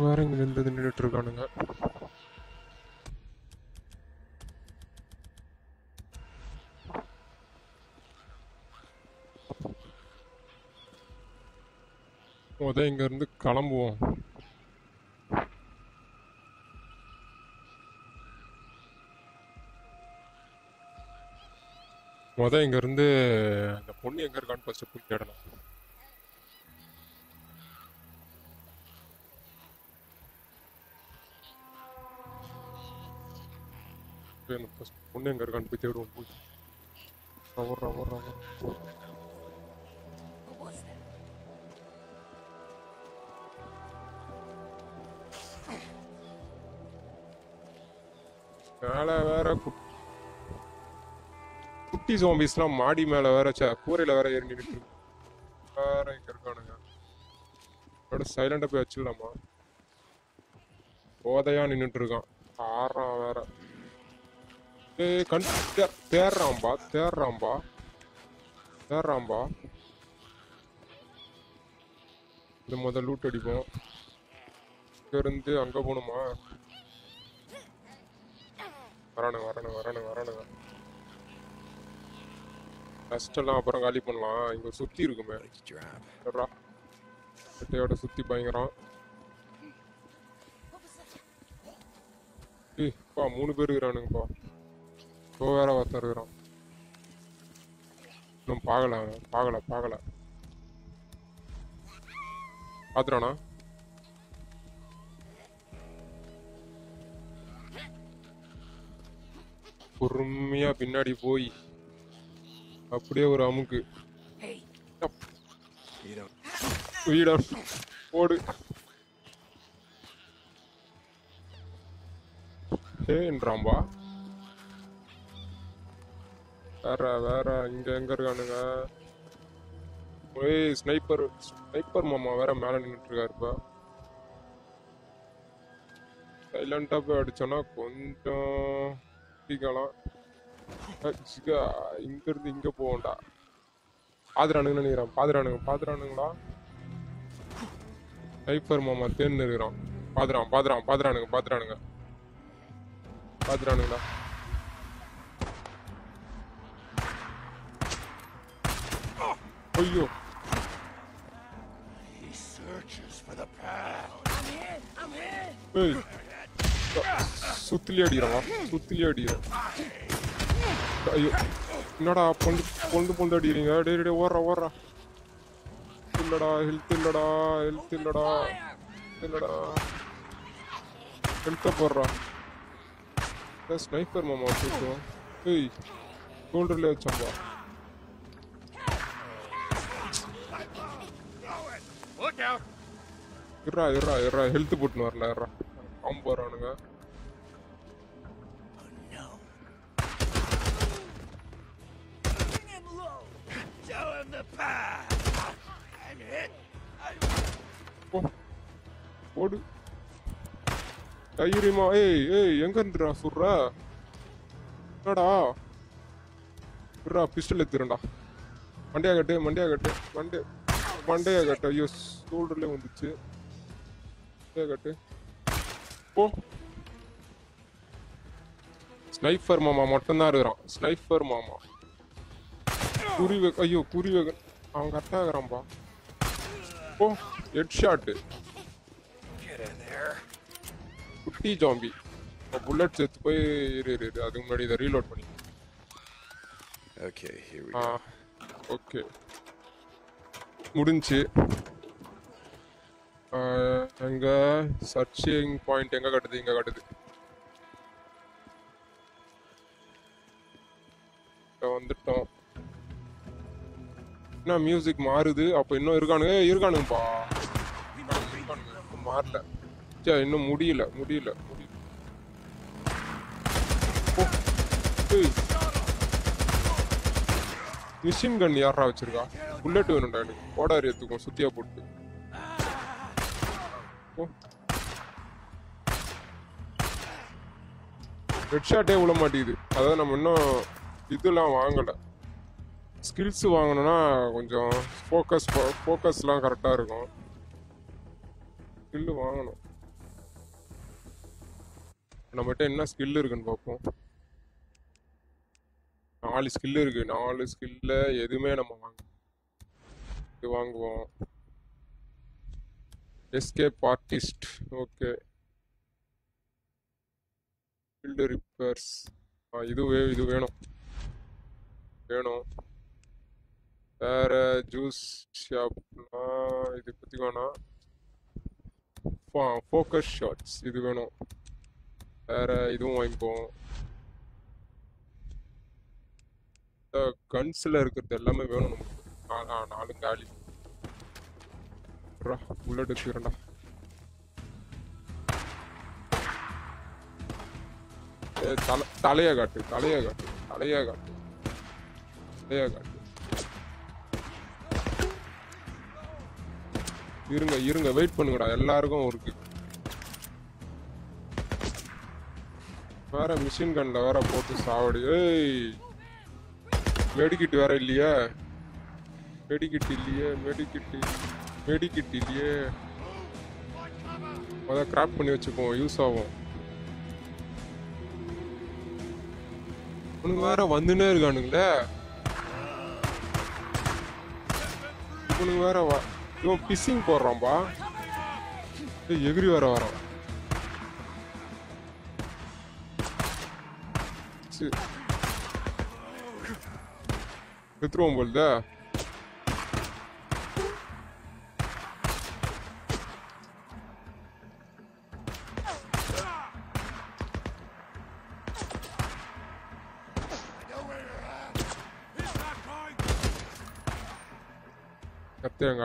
வேற இங்க நின்றுட்டு இருக்கானுங்க. இங்க இருந்து கிளம்புவோம். இங்க இருந்து அந்த பொண்ணு எங்க இருக்கான்னு ஃபர்ஸ்ட் போய் தேடணும். பொண்ணு எங்க இருக்கான்னு போய் தேடுவோம். போய் ஓடுறா. மேல வேற குட்டி ஜோம்பிஸ்லாம் மாடி மேல வேற கூரையில வேற ஏறி நின்றுட்டு வேற இங்க இருக்கானுங்க. சைலண்டா போய் வச்சிடலாமா? போதையா நின்றுட்டு இருக்கான். ஆறான் வேற. தேர்றாம்பா. இந்த முதல் லூட் அடிப்போம். இங்க இருந்து அங்க போகணுமா? வரானுங்க. கஷ்டம்லாம் அப்புறம் காலி பண்ணலாம். இங்க சுத்தி இருக்குமே. கட்டையோட சுத்தி பயங்கரம். பா 3 பேர் இருக்கிறானுங்கப்பா. வேற ஒருத்தர் இருக்கிறான். இன்னும் பாகல பாத்துறானா? பொறுமையா பின்னாடி போய் அப்படியே ஒரு அமுக்கு வீட போடு. ஏன்றாம்பா. வேற இங்க எங்க இருக்கானுங்க? ஸ்னைப்பர் மாமா வேற மேல நின்றுட்டு இருக்காருப்பா. சைலண்டா போய் அடிச்சோன்னா கொஞ்சம் இங்க இருந்து இங்க போவோம்டா. பாத்துறானுங்கன்னு நினைக்கிறேன். பாத்துறானுங்களா? ஸ்னைப்பர் மாமா தேர்ந்து இருக்கிறான். பாத்துறானுங்களா? ஐயோ சுத்திலே அடிக்கிறான். ஐயோ என்னடா பொண்டு அடிக்கிறீங்க? டே ஓடுறா. இல்லடா ஹெல்த் இல்லடா. ஹெல்த்தை போடுறா. ஸ்னைப்பர் மாமா தூக்குவோம். ஷோல்டர்ல வச்சாம்பா. இருறா ஹெல்த் போட்டுன்னு வரல. போறானுங்க. போடு தைரியமா. எங்க இருந்துடா சுடுற? என்னடா பிஸ்டல் எடுத்துறா. மண்டையா கட்டு. ஐயோ ஷோல்டர்ல வந்துச்சு. கட்டு போ. ஸ்னைப்பர் மாமா மட்டும்தான் இருக்கிறான். ஸ்னைப்பர் மாமா குறி வேக அவன் கரெக்டா இருக்கிறான்பா. ஓ ஹெட் ஷாட். குட்டி ஜாம்பி. புல்லட் செத்து போய் அதுக்கு முன்னாடி இதை ரீலோட் பண்ணி. ஓகே முடிஞ்சு. எங்க சர்ச்சிங் பாயிண்ட் எங்க காட்டுது? இங்க காட்டுது. வந்துட்டோம். என்ன மியூசிக் மாறுது? அப்ப இன்னும் இருக்கானுங்கப்பா. மாறல. இன்னும் முடியல. மிஷின் கன் யாரா வச்சிருக்கா? புல்லட் வேணும்டா எனக்கு. கோடாரி எடுத்துக்கும் சுத்தியா போட்டு. ஹெட் ஷாட்டே விழ மாட்டேங்குது. அதாவது நம்ம இன்னும் இதெல்லாம் வாங்கல. ஸ்கில்ஸ் வாங்கணும்னா கொஞ்சம் ஃபோக்கஸ்லாம் கரெக்டாக இருக்கும். ஸ்கில்லு வாங்கணும். நம்மகிட்ட என்ன ஸ்கில் இருக்குன்னு பார்ப்போம். 4 ஸ்கில் இருக்கு. 4 ஸ்கில்ல எதுவுமே நம்ம இது வாங்குவோம். Escape artist. Okay. Field repairs. இது வேணும். வேற ஜூஸ் ஷாப்னா இது பற்றி வேணாம். ஃபோக்கஸ் ஷாட்ஸ் இது வேணும். வேற இதுவும் வாங்கிப்போம். கன்ஸில் இருக்கிறது எல்லாமே வேணும் நமக்கு. 4 காலி. புல்லட் எடுத்துக்கிறேன்டா. தலையை காட்டு. இருங்க வெயிட் பண்ணுங்கடா. எல்லாருக்கும் இருக்கு. வேற மிஷின் கன்ல வேற போட்டு சாவடி. ஏய் மெடிக்கிட் வேற இல்லையா? மெடிக்கிட் இல்லையே. அதான் கிராப் பண்ணி வச்சுப்போம், யூஸ் ஆகும். உனக்கு வேற வந்துனே இருக்கானுங்களே. இவனுக்கு வேற இவன் பிஸ்ஸிங் போடுறான்பா. எகிரி வேற வரான். எடுத்துருவோம் போல்த.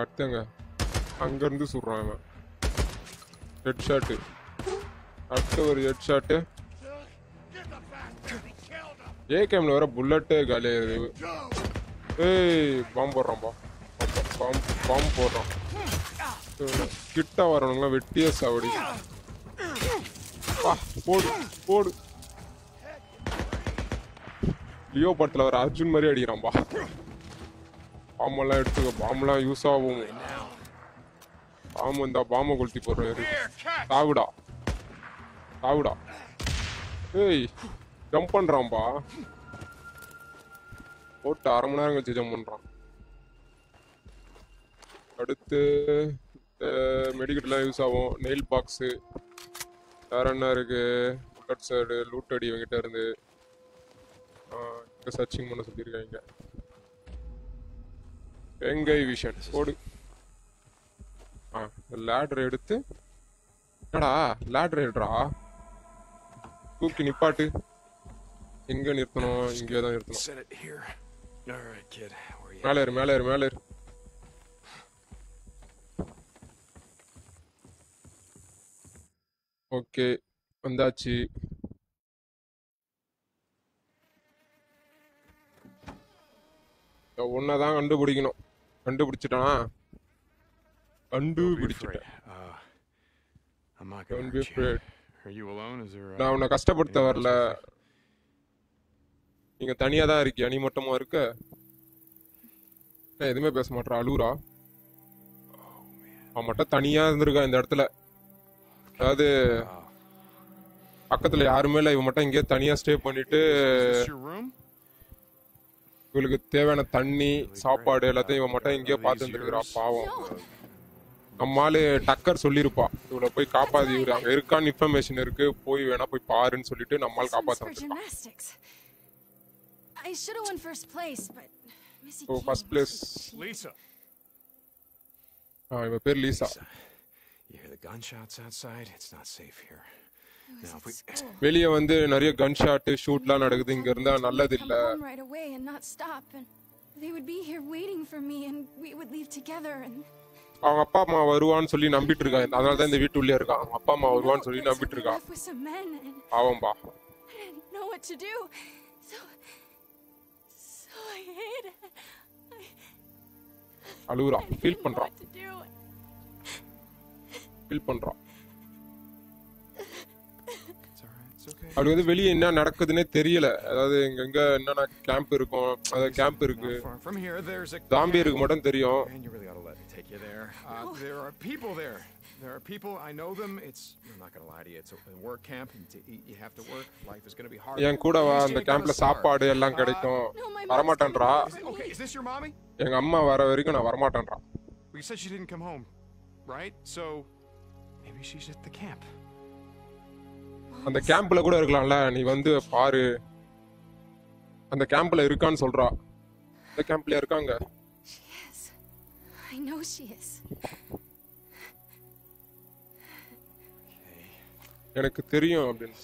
அடுத்தங்க அங்க இருந்து சுடுறான் இவன். Head shot. அடுத்த ஒரு ஹெட் ஷாட்டு. ஏகேம்ல வர புல்லட்டே காலியாயிருது. ஏய் பாம்பு போடுறான்பா. பாம்பு போடுறான். கிட்ட வரணுங்களா வெட்டியே சாவடி. போடு. லியோ படத்துல வர அர்ஜுன் மாதிரி அடிக்கிறான்பா. பாம்பெல்லாம் எடுத்துக்க. பாம்பெல்லாம் யூஸ் ஆகும். பாம்பு இந்த பாம்பை கொளுத்தி போடுறாரு. சாவுடா. ஏய் ஜம்ப் பண்றான்பா. போட்டு 1/2 மணி நேரம் கழிச்சு ஜம்ப் பண்றான். அடுத்து மெடிக்கெட்லாம் யூஸ் ஆகும். Nail box. வேற என்ன இருக்கு? புல்லட் சைடு லூட் அடி இவங்கிட்ட இருந்து. சர்ச்சிங் பண்ண சொல்லியிருக்காங்க. வெங்கை விஷன் போடு. லேடர் எடுத்து. என்னடா லேடர் எடுறா. தூக்கி நிப்பாட்டு. எங்க நிறுத்தணும்? இங்கே தான் நிறுத்தணும். மேலே ஏறு. ஓகே வந்தாச்சு. ஒன்னதான் கண்டுபிடிக்கணும். கண்டுபிடிச்சிட்டானா? கண்டுபிடிச்சிட்டேன். நான் உன்னை கஷ்டப்படுத்த வரல. நீங்க தனியா தான் இருக்கியா? நீ மட்டுமா இருக்க? எதுவுமே பேச மாட்டா. அழுவுறா. அவன் மட்டும் தனியா இருந்திருக்கா இந்த இடத்துல. அதாவது பக்கத்துல யாருமே இல்ல. இவன் மட்டும் இங்கே தனியா ஸ்டே பண்ணிட்டு இவளுக்கு தேவையான தண்ணி சாப்பாடு எல்லாத்தையும் இவன் மட்டும் இங்கே பார்த்து இருந்திருக்கிறா. பாவம். நம்மால டக்கர் சொல்லிருப்பா இவளை போய் காப்பாதி. இவரு அங்க இருக்கான்னு இன்ஃபர்மேஷன் இருக்கு, போய் வேணா போய் பாருன்னு சொல்லிட்டு நம்மால் காப்பாத்த வந்திருப்பான். ஃபர்ஸ்ட் பிளேஸ் இவ பேர் லீசா. வெளியே வந்து நிறைய கன் ஷாட் ஷூட்லாம் நடக்குது. இங்க இருந்தா நல்லது இல்ல. அவங்க அப்பா அம்மா வருவான்னு சொல்லி நம்பிட்டு இருக்கா. அதனாலதான் இந்த வீட்டுள்ளே இருக்கான். அவங்க அப்பா அம்மா வருவான்னு சொல்லி நம்பிட்டு இருக்கா. ஆவம்பா. அழுகுறா. ஃபீல் பண்றான். அப்படி வந்து வெளியே என்ன நடக்குதுன்னே தெரியல. அதாவது எங்க என்னென்ன கேம்ப் இருக்கும், அதாவது கேம்ப் இருக்கு, ஜாம்பி இருக்கு மட்டும் தெரியும். There are people, I know them. I'm not gonna lie to you. It's a work camp. You have to work. Life is gonna be hard. என் கூட வா, அந்த கேம்ப்ல சாப்பாடு எல்லாம் கிடைக்கும். வரமாட்டேன்றா. Okay, is this your mommy? எங்க அம்மா வர வரைக்கும் நான் வரமாட்டேன்றா. You said she didn't come home, right? So maybe she's at the camp. அந்த கேம்ப்ல கூட இருக்கலாம்ல, நீ வந்து பாரு. அந்த கேம்ப்ல இருக்கான்னு சொல்றா. அந்த கேம்ப்ல இருக்காங்க. I know she is. எனக்கு தெரியும் அப்படின்னு.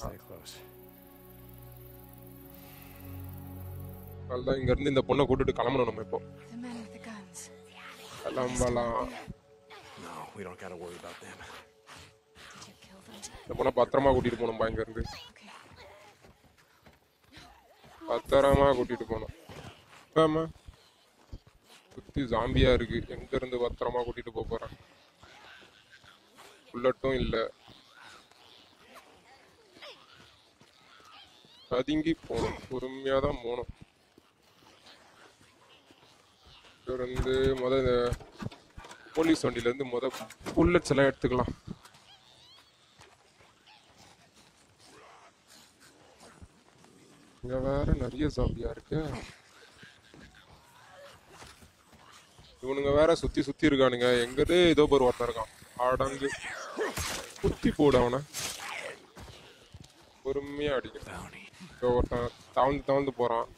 அதான் இங்க இருந்து இந்த பொண்ணை கூட்டிட்டு கிளம்பணும் நம்ம இப்போ. கிளம்பலாம். இந்த பொண்ணை பத்திரமா கூட்டிட்டு போகணும். இங்க இருந்து பத்திரமா கூட்டிட்டு போகணும். ஆமா, சுத்தி ஜாம்பியா இருக்கு. எங்க இருந்து பத்திரமா கூட்டிட்டு போறேன்? புல்லட்டும் இல்ல. பதுங்கி போகணும். பொறுமையா தான் போகணும். இருந்து இந்த போலீஸ் வண்டியில இருந்து புல்லட்ஸ் எல்லாம் எடுத்துக்கலாம். இங்க வேற நிறைய ஜாம்பியா இருக்கு. இவனுங்க வேற சுத்தி சுத்தி இருக்கானுங்க. எங்கதே ஏதோ ஒரு ஒருத்தன் இருக்கான். அடங்கு குத்தி போட அவனை. பொறுமையா அடிக்க. ஒருத்தன் தவழ்ந்து போறான்.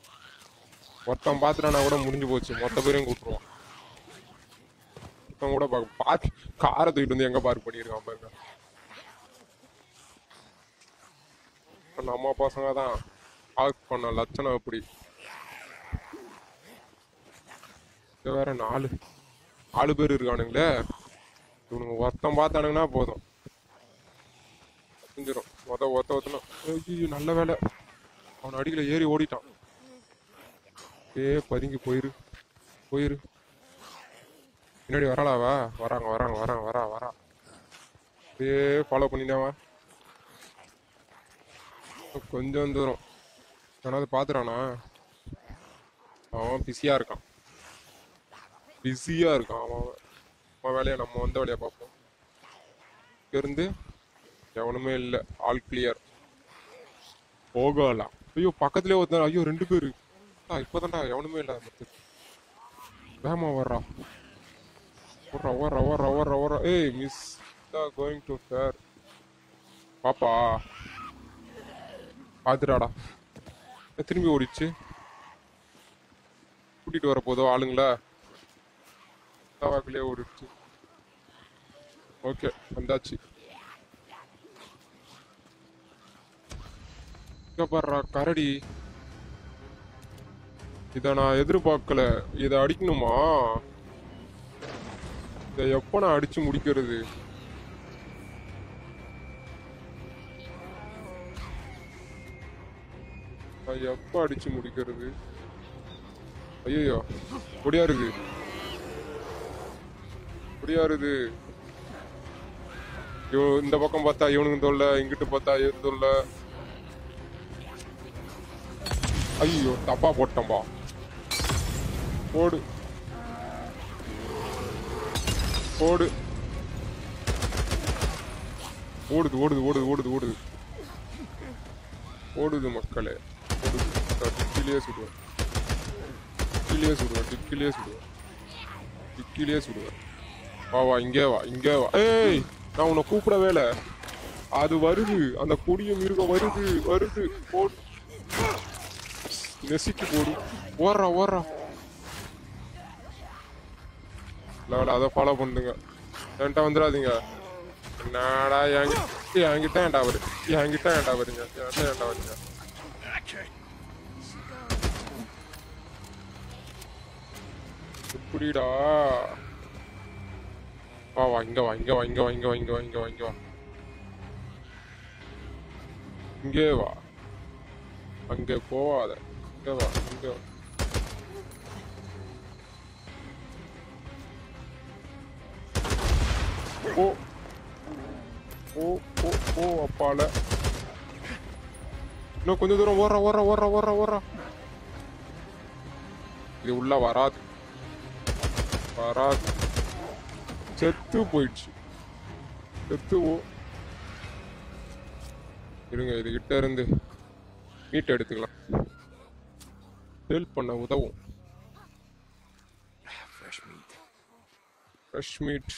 ஒருத்தன் பாத்துட்டானா கூட முடிஞ்சு போச்சு. மொத்த பேரையும் கூட்டுருவான். ஒருத்தன் கூட பார்த்து காரை தூக்கிட்டு வந்து எங்க பார்க் பண்ணிருக்கான் பாருங்க. நம்ம பசங்க தான் பார்க் பண்ண லட்சணம் எப்படி. வேற நாலு பேர் இருக்கானுங்களே. இவனுங்க ஒருத்தன் பார்த்தானுங்கன்னா போதும், செஞ்சிடும். ஒத்தணும். ஐயோ, நல்ல வேலை அவன் அடிக்கல, ஏறி ஓடிட்டான். பதுங்கி போயிரு. பின்னாடி வராளாவா? வரா. ஃபாலோ பண்ணிட்டாவா? கொஞ்சம் தூரம் ஆனாவது பாத்துறானா? அவன் பிஸியா இருக்கான். அவன் வேலையை நம்ம வந்த வேலையை பார்ப்போம். இருந்து எவனுமே இல்லை. All clear. போகலாம். ஐயோ, பக்கத்துலேயே ஒருத்தர். ஐயோ, 2 பேரு. இப்போதான்டா எவனுமே இல்லை. வேமா வர்றா. ஏய் மிஸ் கோயிங் டு ஃபேர். பாப்பா பார்த்துட்டாடா. திரும்பி ஓடிச்சு. கூட்டிட்டு வர போதோ ஆளுங்களா? வாக்குலயே ஓடிடுச்சு. ஓகே, வந்தாச்சு. பாடுறா கரடி. இத நான் எதிர்பார்க்கல. இத அடிக்கணுமா? இத எப்ப நான் அடிச்சு முடிக்கிறது? எப்ப அடிச்சு முடிக்கிறது? ஐயோ, முடியாருது. இந்த பக்கம் பார்த்தா இவனுக்கு தொல்லை, இங்கிட்டு பார்த்தா எது தொல்லை. ஐயோ, தப்பா போட்டம்பா. போடு ஓடுது மக்களே. டிக்கிலேயே சுடுவேன். வா, இங்கே வா. ஏய், நான் உன்னை கூப்பிடவே இல்லை. அது வருது. அந்த கொடிய மிருகம் வருது. போடு, நெசிக்கு போடு. ஓடுறா. அதை ஃபாலோ பண்ணுங்க. என்கிட்ட வந்துடாதீங்க. என்னடா என்கிட்ட ஏன்டா வரீங்க? எப்படிடா? வா, இங்க வா. இங்கே வா. அங்கே போவாத. இங்க வா. ஓ அப்பால இன்னும் கொஞ்ச தூரம் ஓடுறா. இது உள்ள வராது. செத்து போயிடுச்சு. இருங்க, இது கிட்ட இருந்து மீட் எடுத்துக்கலாம். ஹெல்ப் பண்ண உதவும். ஃப்ரெஷ் மீட்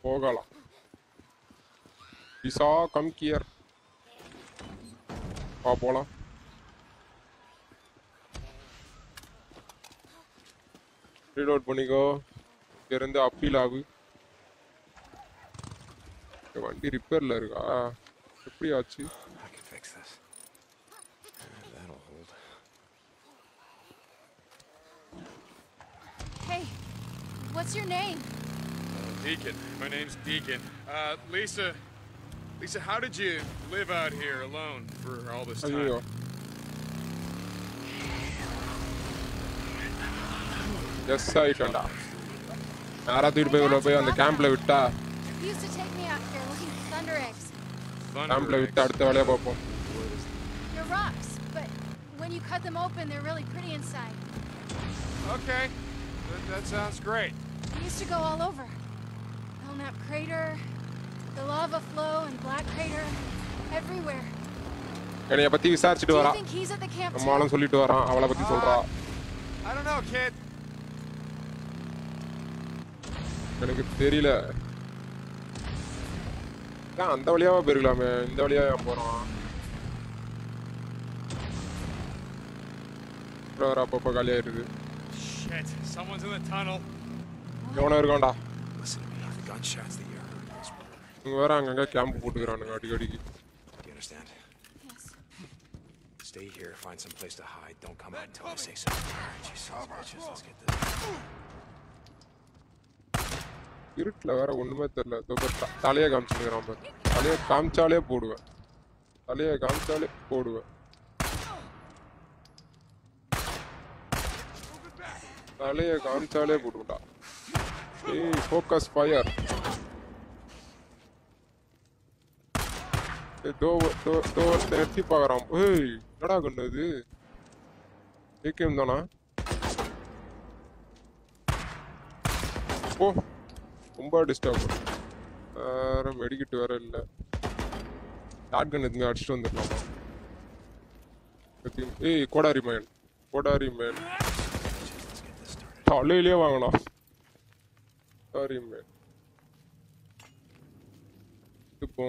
போகலாம். இசா கம் கியர். போலாம். ரீலோட் பண்ணிக்கோ. இருந்து அப்பீல் ஆகு. வண்டி ரிப்பேர்ல இருக்கா? எப்படி ஆச்சு? Hey, what's your name? Deacon. My name's Deacon. Lisa, how did you live out here alone for all this time? ஐயோ, எஸ் ஆயிட்டா. யாரா தூக்கிட்டு போய் உள்ள போய் அந்த கேம்ப்ல விட்டா. He used to take me out here looking for thunder eggs. கேம்ப்ல விட்டு அடுத்த வேலையை பார்ப்போம். They're rocks, but when you cut them open, they're really pretty inside. Okay, that sounds great. We used to go all over. Belknap Crater, the lava flow and Black Crater, everywhere. என்னைய பத்தி விசாரிச்சுட்டு Do you வரா. think he's at the camp too? நம்மளும் சொல்லிட்டு வரான். அவளை பத்தி சொல்றா. I don't know, kid. எனக்கு தெரியல. அந்த வழியாவா போயிருக்கலாமே. இந்த வழியா ஏன் போறான்? அப்பப்போ காலியாயிருது. Shit, someone's in the tunnel. எவனோ இருக்கான்டா. Listen to me. The gunshots that you heard. Those were... இங்க வேற அங்கங்க கேம்ப் போட்டுக்கிறானுங்க அடிக்கடிக்கு. You understand? Yes. Stay here. Find some place to hide. Don't come out until I say so. Jesus, bitches. Let's get this. இருட்டுல வேற ஒண்ணுமே தெரியல. தலையை காமிச்சுக்கிறான் பாரு. தலையை காமிச்சாலே போடுவேன். தலையை காமிச்சாலே போடுவேன்டா. ஏய், ஃபோக்கஸ் ஃபயர். தோ எட்டி பார்க்கறான். ஏய், என்னடா கண்ணு இது? ஏகேம் தானா? ஓ, ரொம்ப டிஸ்டர்ப். வேற மெடிக்கிட்டு வேற இல்ல. ஷாட் கன் எதுவுமே அடிச்சுட்டு வந்துடலாமா? ஏய், கோடாரி மேன். தலையிலே வாங்கலாம். கோடாரி மேன். இப்போ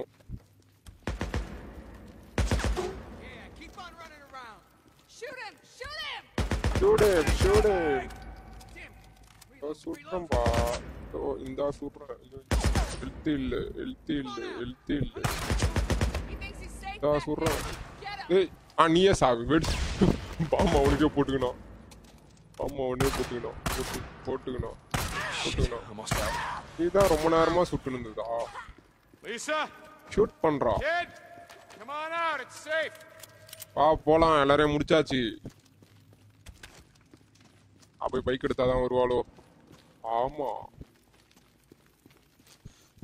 shoot him. சுற்றம்பா. இந்த சூப்பர். ஹெல்த் இல்ல. சொல்றேன். ஏய், நீயே சாவு. வெடி பாம்பு அவனுக்கே போட்டுக்கணும். நீதான் ரொம்ப நேரமா சுட்டு இருந்ததா? Lisa, ஷூட் பண்றா. kid, come on out. It's safe. போலாம். எல்லாரையும் முடிச்சாச்சு. போய் பைக் எடுத்தாதான் வருவாளோ? ஆமா.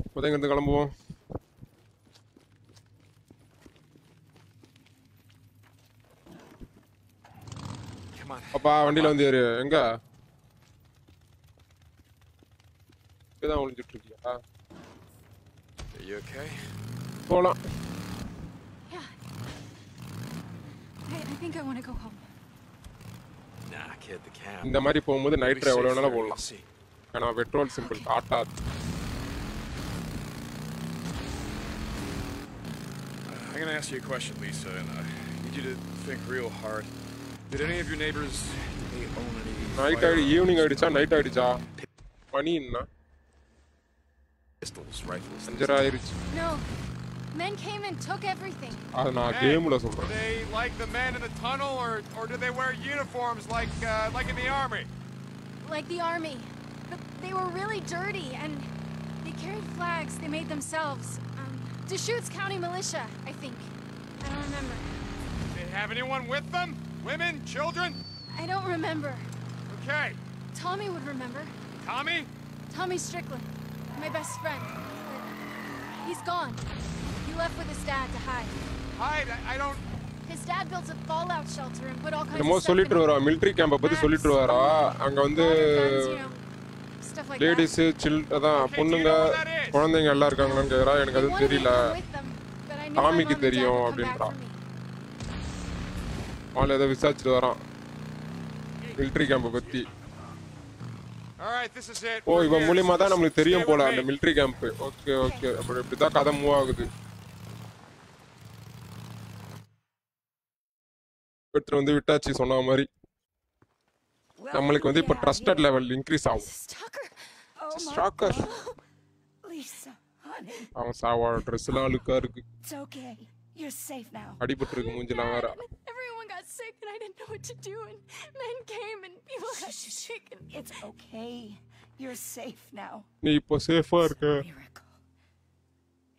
இப்போதான் இங்கிருந்து கிளம்புவோம். அப்பா வண்டியில வந்து ஏறு. எங்க இதான் ஒளிஞ்சிட்டு இருக்கியா? Are you okay? போலாம். Yeah. I think I want to go home. Nah, kid, the cab. இந்த மாதிரி போகும்போது நைட் டிரைவ் எவ்வளோ வேணாலும் போடலாம். See. ஏன்னா பெட்ரோல் சிம்பிள் காட்டாது. I'm gonna ask you a question, Lisa, and I need you to think real hard. Did any of your neighbors own any? Night evening ஆயிடுச்சா night ஆயிடுச்சா? மணி என்ன? Pistols, rifles. 5:30 ஆயிடுச்சு. No. Men came and took everything. அது நான் கேம்ல சொல்றேன். They like the men in the tunnel, or do they wear uniforms like in the army? Like the army. But they were really dirty and they carried flags they made themselves. Deschutes County Militia, I think. I don't remember. Did they have anyone with them? Women? Children? I don't remember. Okay. Tommy would remember. Tommy? Tommy Strickland, my best friend. But he's gone. He left with his dad to hide. hide. I don't. His dad built a fallout shelter and put all kinds என்னமோ of stuff in சொல்லிட்டு it. வரா military கேம்ப பத்தி சொல்லிட்டு வரா அங்க வந்து Water guns, you know, stuff like that. Ladies அதான் பொண்ணுங்க குழந்தைங்க எல்லாம் இருக்காங்களான்னு கேக்குறா எனக்கு He அது wanted me to தெரியல come with them, but I knew my டாமிக்கு mom and dad தெரியும் would come back அப்படின்றா for me. ஆள் ஏதோ விசாரிச்சுட்டு வரான் மிலிட்டரி கேம்ப பத்தி All right, this is it. O We're இவன் here. மூலியமா தான் நம்மளுக்கு தெரியும் Stay போல with அந்த me. Military camp okay okay அப்படி இப்படிதான் கதை மூவ் ஆகுது எடுத்துட்டு வந்து விட்டாச்சு சொன்ன மாதிரி நம்மளுக்கு வந்து இப்ப ட்ரஸ்டட் லெவல் இன்க்ரீஸ் ஆகும் Tucker. Oh my ஸ்டாக்கர் God. Lisa, honey, அவன் சாவா ட்ரெஸ் எல்லாம் அழுக்கா இருக்கு it's okay. You're safe now. அடிபட்டு இருக்கு மூஞ்சிலாம் வேற Everyone got sick and I didn't know what to do and men came and people got sick and It's okay. You're safe now. நீ இப்போ சேஃபா இருக்க Miracle.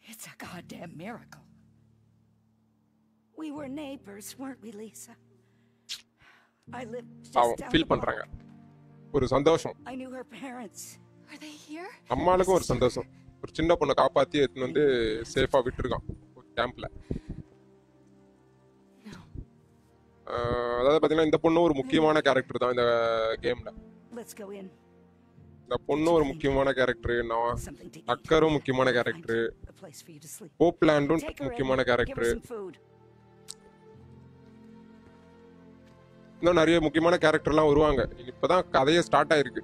It's a goddamn miracle. We were neighbors, weren't we, Lisa? I lived just அவன் down feel the பண்றாங்க block. ஒரு சந்தோஷம் I knew her parents. are they here? அம்மாளுக்கும் ஒரு சந்தோஷம் ஒரு சின்ன பொண்ணை காப்பாத்தி எடுத்துன்னு வந்து சேஃபா விட்டுருக்கான் ஒரு கேம்ப்ல அதாவது பாத்தீங்கன்னா இந்த பொண்ணு ஒரு முக்கியமான கேரக்டர் தான் இந்த கேம்ல Let's go in. இந்த பொண்ணு ஒரு முக்கியமான கேரக்டர் நான் Something to eat. டக்கரும் முக்கியமான character A place for you to sleep. போப்லாண்டும் Take her in. முக்கியமான Give her character some food. இன்னும் நிறைய முக்கியமான கேரக்டர்லாம் வருவாங்க இப்பதான் கதையே ஸ்டார்ட் ஆயிருக்கு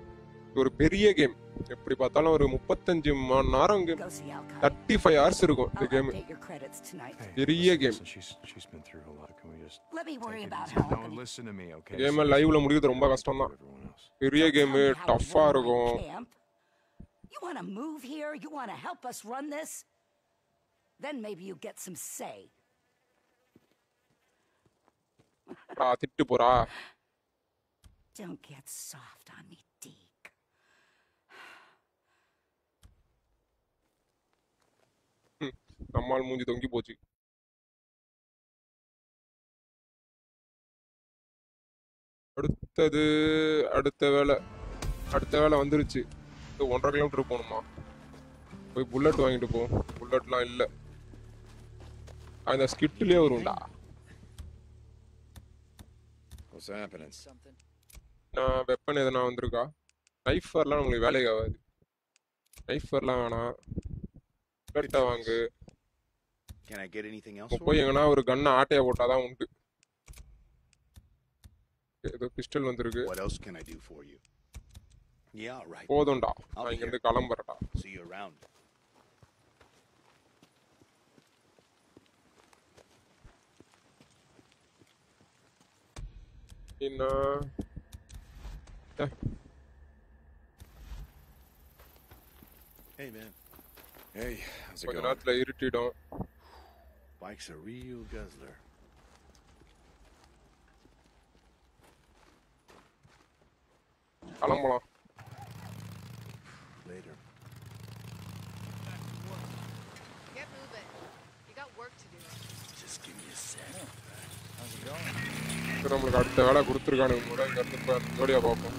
இது ஒரு பெரிய கேம் எப்படி பார்த்தாலும் ஒரு 35 மணி நேரம் game Go see Alcott. 35 hours இருக்கும் இந்த I'll game update your credits tonight. பெரிய game She's been through a lot. Can we just Let me worry take it about easy? her. No, listen to me, okay? Game லைவ்ல முடிக்கிறது ரொம்ப கஷ்டம் தான் Everyone else. பெரிய game Tell me how to டஃப்பா run my இருக்கும் camp. You want to move here? You want to help us run this? Then maybe you get some say. திட்டு போறா Don't get soft on me, Deke. நம்மால் மூஞ்சி தொங்கி போச்சு அடுத்த வேலை வந்துருச்சு 1.5 கிலோமீட்டர் போகணுமா போய் புல்லட் வாங்கிட்டு போ புல்லட்லாம் இல்ல அந்த ஸ்கிட்லயே வரும்டா What's happening? நான் வெப்பன் எதனா வந்திருக்கா நைஃப் வரலாம் நம்மளுக்கு வேலைக்கு ஆகாது நைஃப் வரலாம் வேணாம் புல்லட்டை வாங்கு Can I get anything else? இப்போ for போய் you? எங்கன்னா ஒரு கண்ணை ஆட்டைய போட்டாதான் உண்டு ஏதோ பிஸ்டல் வந்திருக்கு What else can I do for you? Yeah, right. போதும்டா நான் இங்க இருந்து கிளம்புறேன்டா See you around. என்ன Hey, man. Hey, how's it கொஞ்ச going? நேரத்துல இருட்டிடும் Bike's a real guzzler. கிளம்பலாம் Later. Get moving. You got work to do. Just give me a sec. சரி, நம்மளுக்கு அடுத்த வேலை கொடுத்துருக்கானுங்க கூட இங்க இருந்து இப்ப ஜோடியா பார்ப்போம்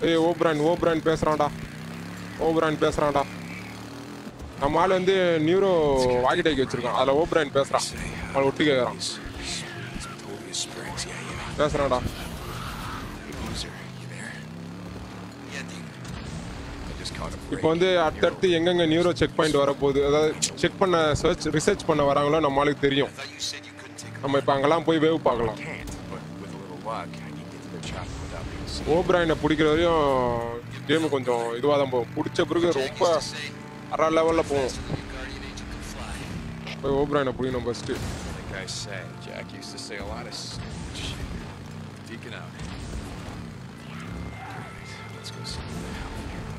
ஏய் ஓப்ரான் பேசுறான்டா நம்ம ஆள் வந்து நியூரோ வாக்கி டாக்கி வச்சிருக்கான் அதுல ஓப்ரான் பேசுறான் அவன் ஒட்டி கேட்கறான் Metolius Springs, yeah. பேசுறான்டா Hey, Boozer, you there? Yeah, dude. I just caught a break. இப்போ வந்து அடுத்தடுத்து எங்கெங்க நியூரோ செக் பாயிண்ட் வரப்போகுது அதாவது செக் பண்ண ரிசர்ச் பண்ண வராங்களோ நம்மளுக்கு தெரியும் I thought you said you couldn't take a நம்ம இப்போ அங்கெல்லாம் போய் வேவ் பார்க்கலாம் can't, but with a little luck, I can get to the chopper without being seen. ஓப்ராயினை பிடிக்கிற வரையும் கேமு கொஞ்சம் இதுவாக தான் போகும் பிடிச்ச பிறகு ரொம்ப அரை லெவலில் போகும் போய் ஓப்ராயினை பிடிக்கணும் first Like I say, Jack used to say a lot of shit. Deacon out. Let's go see what the hell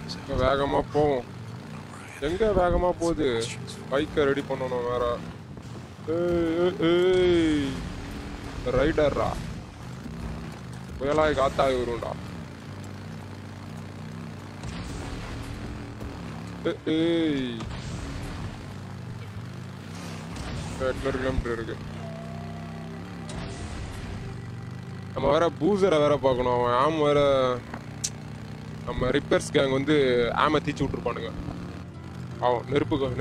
is out. வேகமாக போவோம் எங்கே வேகமாக போகுது பைக்கை ரெடி பண்ணணும் வேற ரைடர்ரா புயலாய் காத்தாய் வரும்டா ஏய் 800 கிலோமீட்டர் இருக்கு நம்ம வேற பூசரை வேற பார்க்கணும் அவன் ஆம் வேற நம்ம ரிப்பேர்ஸ் கேங் வந்து ஆமை தீச்சு விட்டுருப்பானுங்க அவன்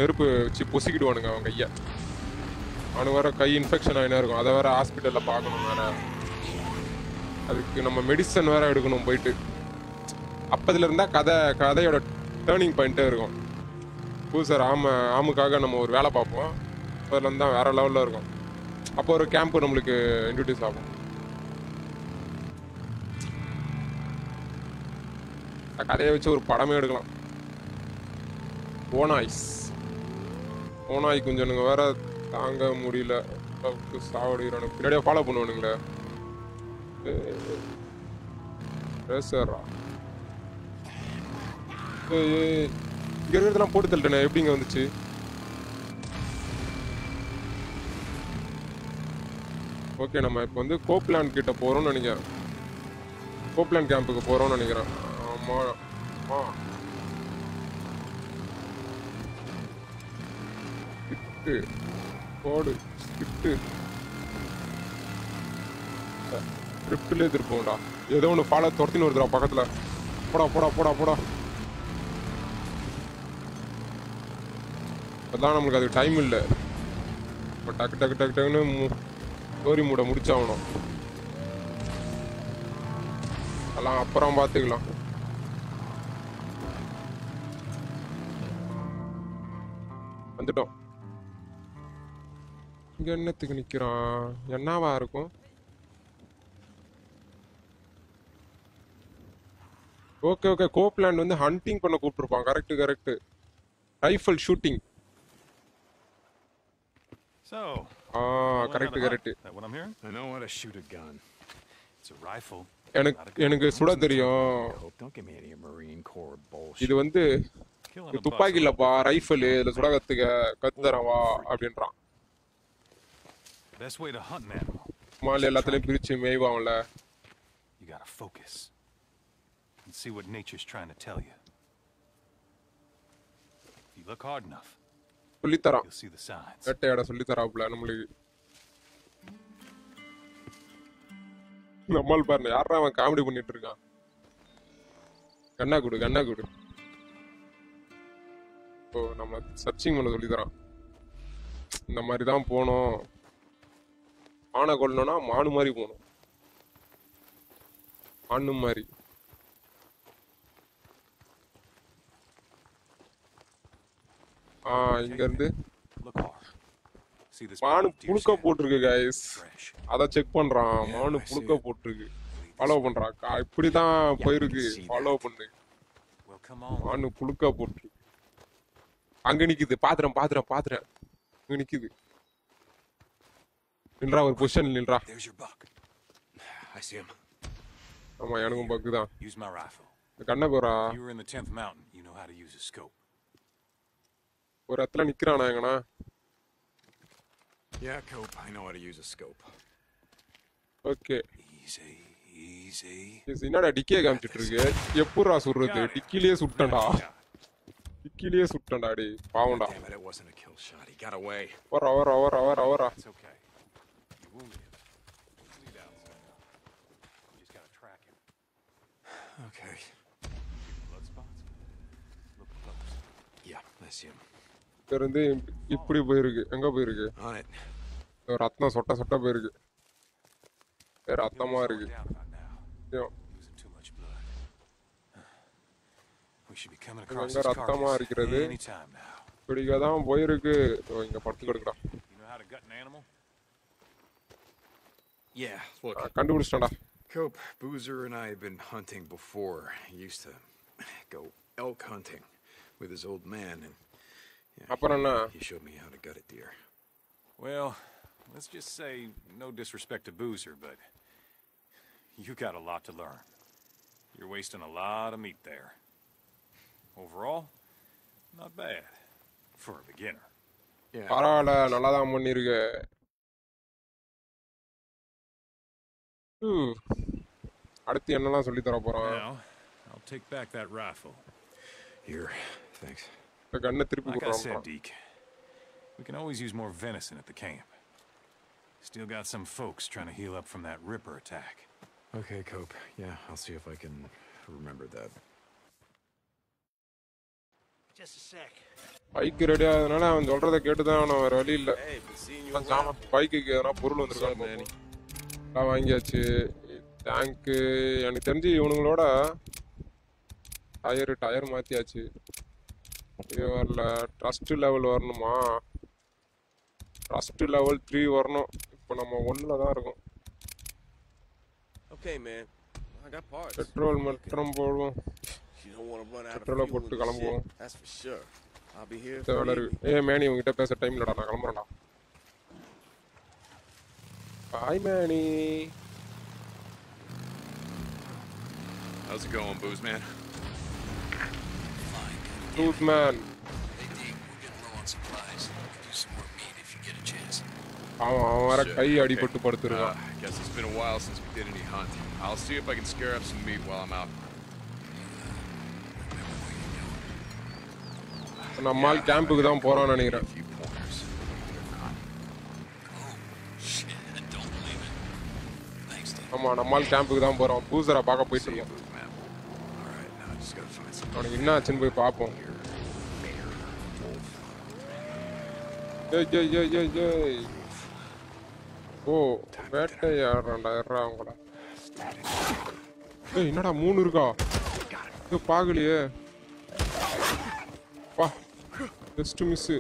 நெருப்பு வச்சு பொசிக்கிடுவானுங்க அவன் கையை. அவனுக்கு வேற கை இன்ஃபெக்ஷன் ஆகினே இருக்கும். அதை வேற ஹாஸ்பிட்டலில் பார்க்கணும் வேற. அதுக்கு நம்ம மெடிசன் வேற எடுக்கணும் போயிட்டு. அப்பதுல இருந்தா கதையோட டேர்னிங் பாயிண்ட்டே இருக்கும். சார் ஆமுக்காக நம்ம ஒரு வேலை பார்ப்போம். அதில் இருந்தால் வேற லெவலில் இருக்கும். அப்போ ஒரு கேம்ப் நம்மளுக்கு இன்ட்ரடியூஸ் ஆகும். கதையை வச்சு ஒரு படமே எடுக்கலாம். ஓனாய் குஞ்சனுங்க வேற தாங்க முடியல. சாவடிக்கிறானு பின்னாடியே ஃபாலோ பண்ணுவானுங்களே. ரேசரா இங்க இருக்கிறதெல்லாம் போட்டு தள்ளிட்டேனே. எப்படிங்க வந்துச்சு? ஓகே, நம்ம இப்போ வந்து கோப்லாண்ட் கிட்ட போறோம்னு நினைக்கிறேன். கோப்லாண்ட் கேம்புக்கு போறோம்னு நினைக்கிறேன். ஆமா போடு ஸ்கிரிப்ட்லேயே திருப்போம்டா. ஏதோ ஒன்று ஃபாலோ துரத்தின்னு வருதுடா பக்கத்தில். போடா போடா போடா போடா. அதான் நம்மளுக்கு அதுக்கு டைம் இல்லை. இப்போ டக்கு டக்கு டக்கு டக்குன்னு ஸ்டோரி மூட முடிச்சாகணும். அதெல்லாம் அப்புறம் பார்த்துக்கலாம். வந்துட்டோம். இங்க என்னத்துக்கு நிக்கிறான்? என்னவா இருக்கும்? ஓகே ஓகே, கோப்லாண்ட் வந்து ஹண்டிங் பண்ண கூப்பிட்டுருப்பான். Correct. Rifle shooting. So, correct. that what I'm hearing? I know how to shoot a gun. It's a rifle. எனக்கு சுட தெரியும். Don't give me any Marine Corps bullshit. இது வந்து துப்பாக்கி இல்லப்பா, ரைஃபிள். இதுல சுட கத்துறவா அப்படின்றான். Best way to hunt an animal. Mall எல்லாத்துலயும் பிரிச்சு மேய்வான்ல. You gotta focus and see what nature's trying to tell you. If you look hard enough, சொல்லித்தரான். you'll see the signs. வேட்டையாட சொல்லித்தராப்புல நம்மளுக்கு. நம்மால் பாருங்க, யாரா அவன் காமெடி பண்ணிட்டு இருக்கான். கண்ணா குடு. ஓ, நம்ம சர்ச்சிங் பண்ண சொல்லித்தரான். இந்த மாதிரி தான் போகணும். ஆனை கொல்லணும்னா மானு மாதிரி போகணும். ஆணு மாதிரி. இங்க இருந்து மானு புழுக்க போட்டிருக்கு கைஸ். அத செக் பண்றான். மானு புழுக்க போட்டிருக்கு. ஃபாலோ பண்றான். இப்படிதான் போயிருக்கு. ஃபாலோ பண்ணு. மானு புழுக்க போட்டிருக்கு. அங்க நிக்குது. பாத்துறேன். இங்க நிக்குது. நின்றா, ஒரு பொசிஷன் நின்றா. ஆமா, எனக்கும் பக்கு தான். கண்ண போறா. ஒரு இடத்துல நிக்கிறானா எங்கனா? Yeah, Cope, I know how to use a scope. Okay. Easy. என்னடா டிக்கே காமிச்சிட்டு இருக்கு? எப்புறா சுடுறது? டிக்கிலேயே சுட்டடா. டேய். பாவம்டா. Damn it, it wasn't a kill shot. He got away. அவரா. It's okay. You wounded him. Lead out. You just gotta track him. Okay. Blood spots. Look close. Yeah, I see him. இருந்து இப்படி போயிருக்கு. எங்க போயிருக்கு? On it. ரத்தம் சொட்ட போயிருக்கு. ரத்தமா இருக்கு. அங்க ரத்தமா இருக்கிறது. இப்படிதான் போயிருக்கு. இங்க படுத்து கிடக்குடா. Yeah, look. கண்டுபிடிச்சிட்டா. Cope, Boozer and I have been hunting before. He used to go elk hunting with his old man, and he showed me how to gut a deer. Well, let's just say, no disrespect to Boozer, but you got a lot to learn. You're wasting a lot of meat there. Overall, not bad for a beginner. Yeah. பரவாயில்ல, நல்லா தான் பண்ணிருக்கு. அடுத்து என்னலாம் சொல்லி தர போறான்? Now, I'll take back that rifle. Here, thanks. கண்ணை திருப்பி Like I கொடுறான். said, Deke, we can always use more venison at the camp. Still got some folks trying to heal up from that Ripper attack. Okay, Cope. Yeah, I'll see if I can remember that. Just a sec. Bike ready ஆகுதுனால அவன் சொல்றதை கேட்டுதான் அவன் வேற வழி இல்லை. பைக்குக்கு எதனா பொருள் வந்துருக்காங்க வாங்கியாச்சு. டேங்க்கு எனக்கு தெரிஞ்சு இவனுங்களோட டயர் மாத்தியாச்சு. இது வரல. ட்ரஸ்ட் லெவல் வரணுமா? ட்ரஸ்ட் லெவல் 3 வரணும். இப்போ நம்ம 1ல தான் இருக்கோம். பெட்ரோல் மட்டும் போடுவோம். பெட்ரோலை போட்டு கிளம்புவோம். மேனி உங்ககிட்ட பேச டைம் இல்லடா, நான் கிளம்புறேன்டா. பாய் மேனி. How's it going, Booze Man? Booze Man. அவன் வர கை அடிபட்டு படுத்துருக்கான். Guess it's been a while since we did any hunting. I'll see if I can scare up some meat while I'm out. நம்மால் கேம்புக்கு தான் போறான்னு நினைக்கிறேன். ஆமா, நம்மால் கேம்புக்கு தான் போறோம். பூசரா பார்க்க போயிட்டு இருக்கோம். அவனுக்கு என்ன ஆச்சுன்னு போய் பார்ப்போம். ஓ, வேட்டையாடுறான்டா அவங்கள. என்னடா 3 இருக்கா? இது பாக்கலையே. வா, ஜஸ்ட் மிஸ்.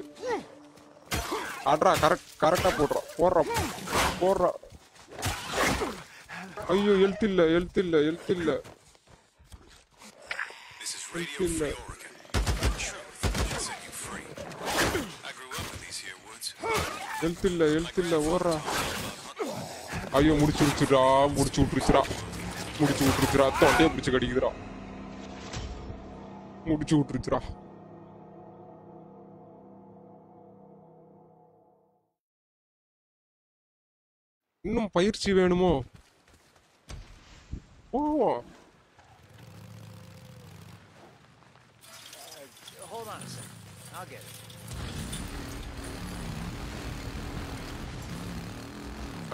அட்ரா, கரெக்டா போடுறா. ஐயோ, ஹெல்த் இல்ல. ஹெல்த் இல்ல, ஓடுறா. ஐயோ, முடிச்சு விட்டுருச்சுடா. தொண்டையை பிடிச்சு கடிக்குதுடா. முடிச்சு விட்டுருச்சுடா. இன்னும் பயிற்சி வேணுமோ? போவோம்.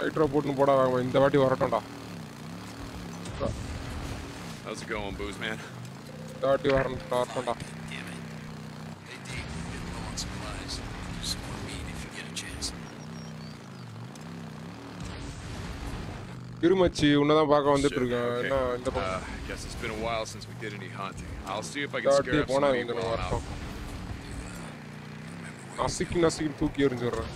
ஹைட்ரோ போட்டுன்னு போடா, இந்த வாட்டி வரட்டும்டா. How's it going, Booze Man? இந்த வாட்டி வரட்டும்டா. இருமச்சி உன்னதான் பார்க்க வந்துட்டு இருக்கேன். என்ன இந்த பக்கம்? Guess it's been a while since we did any hunting. I'll see if I can scare up some meat while I'm out. நசுக்கி தூக்கி எறிஞ்சிடுறேன்.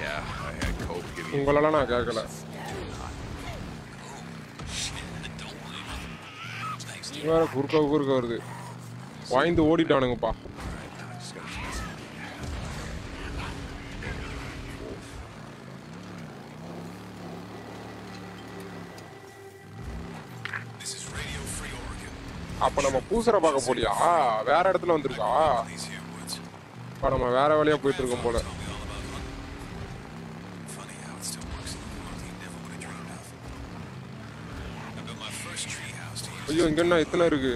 Yeah, I had Cope give me. உங்களெல்லாம் நான் கேட்கல. வேற குறுக்க வருது. வாய்ந்து ஓடிட்டானுங்கப்பா. அப்ப நம்ம பூசரை பார்க்க போலியா? வேற இடத்துல வந்திருக்கா? இப்ப நம்ம வேற வழியா போயிட்டு இருக்கோம் போல. ஐயோ, இங்க என்ன இத்தனை இருக்கு?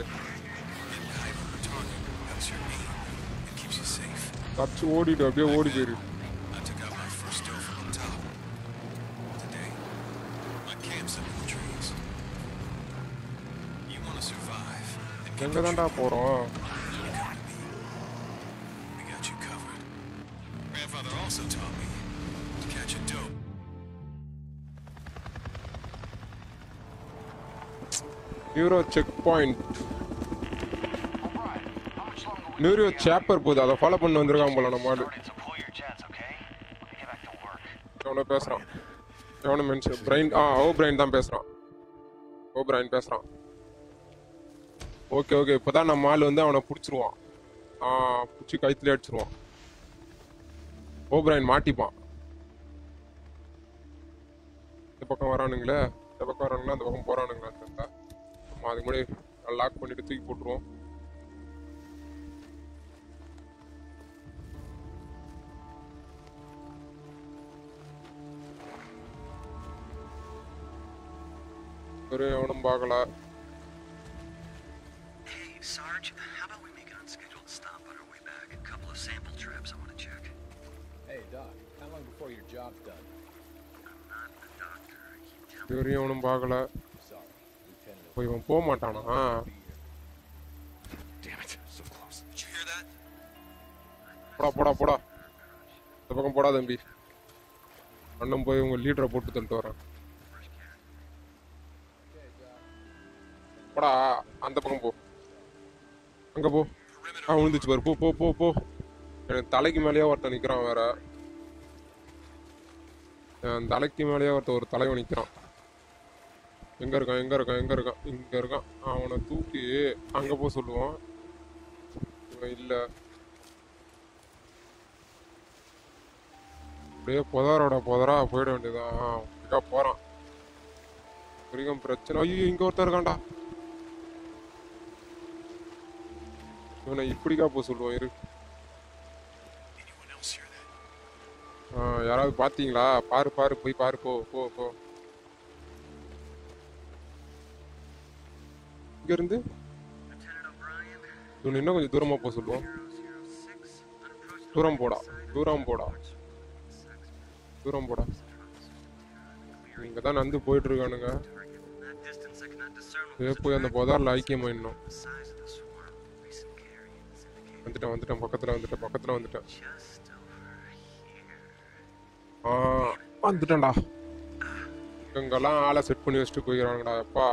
தச்சு ஓடிட்டு அப்படியே ஓடி போயிரு. எங்க தான்டா போறோம்? Neuro check point. Neuro chopper போகுது, அதை ஃபாலோ பண்ணி வந்திருக்கான் போல நம்ம ஆளு. எவனோ பேசுறான். எவனோ மென்ஷன் பிரைன். ஓபிரைன் தான் பேசுறான். ஓபிரைன் பேசுறான். ஓகே இப்போதான் நம்ம ஆள் வந்து அவனை பிடிச்சிருவான். பிடிச்சி கழுத்துல அடிச்சிருவான். ஓபிரைன் மாட்டிப்பான். இந்த பக்கம் வரானுங்களே, அந்த பக்கம் போறானுங்களா தெரியல. அதுக்கு முன்னாடி லாக் பண்ணிட்டு தூக்கி போட்டுருவோம். ஒரு எவனும் பார்க்கல. Sarge, how about we make an unscheduled stop on our way back? A couple of sample traps I want to check. Hey, Doc, how long before your job's done? I'm not the doctor. I keep telling இவரையும் எவனும் பார்க்கல. இப்போ இவன் போக மாட்டானா? Damn it, so close. Did you hear that? போடா இந்த பக்கம் போடா தம்பி. அண்ணன் போய் உங்க லீடரை போட்டு தந்துட்டு வரேன். போடா அந்த பக்கம் போ. அங்க போ. விழுந்துச்சு பாரு. போ போ போ போ. எனக்கு தலைக்கு மேலேயே ஒருத்தன் நிக்கிறான் வேற. என் தலைக்கு மேலேயே ஒரு தலைவன் நிக்கிறான். எங்க இருக்கான். அவனை தூக்கி அங்க போ சொல்லுவான். இல்ல அப்படியே புதரா போயிட வேண்டியதான். போறான். பிரச்சனை. ஐயோ இங்க ஒருத்தர் இருக்கான்டா. இவனை இப்படிக்கா போ சொல்லுவான். இரு. யாராவது பாத்தீங்களா? பாரு போய் பாரு. போ இங்க இருந்து இவன் இன்னும் கொஞ்சம் தூரமா போ சொல்லுவான். தூரம் போடா. இங்கதான் நந்து போயிட்டு இருக்கானுங்க. போய் அந்த புதார்ல ஐக்கியமா இன்னும் வந்துட்டேன். பக்கத்துல வந்துட்டேன். வந்துட்டேன்டா. இங்கெல்லாம் ஆளை செட் பண்ணி வச்சுட்டு போயிடறாங்கடா. அப்பா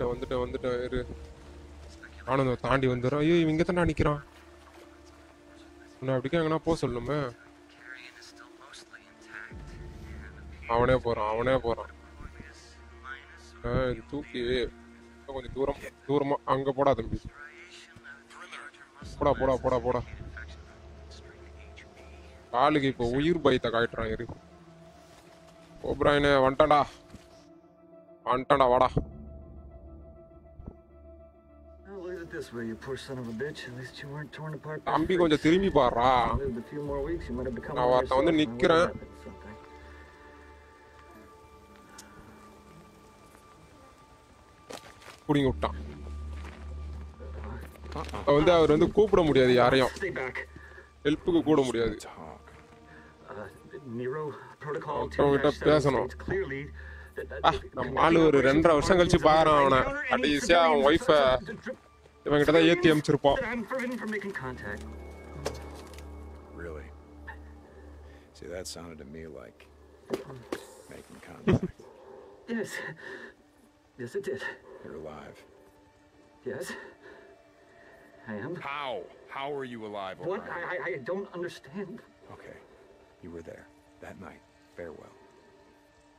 வந்துட்டேன். இரு. ஆனந்த தாண்டி வந்துடுறான். ஐயோ இவங்க தானே நிக்கிறான். உன்னை அப்படிக்கா எங்கன்னா போக சொல்லணுமே. அவனே போறான். தூக்கி கொஞ்சம் தூரமா அங்க போடா தம்பி. போடா. காலுக்கு இப்போ உயிர் பயத்தை காட்டுறான். இரு. ஓப்ராயினே வந்துட்டான்டா. வாடா. தம்பி கொஞ்சம் திரும்பி பாடுறா. நான் ஒருத்தன் வந்து நிக்கிறேன். புடிங்கி விட்டான். அவர் வந்து கூப்பிட முடியாது யாரையும். ஹெல்ப்புக்கு கூட முடியாது. அவன்கிட்ட பேசணும். நம்ம ஆளு ஒரு 2.5 வருஷம் கழிச்சு பாக்குறான் அவனை. கடைசியா அவன் ஒய்ஃப இவன்கிட்ட தான் ஏத்தி அமிச்சிருப்பான். Really? See, that sounded to me like making contact. Yes, it did. You're alive. Yes, I am. How are you alive? What? I don't understand. Okay, you were there that night. Farewell.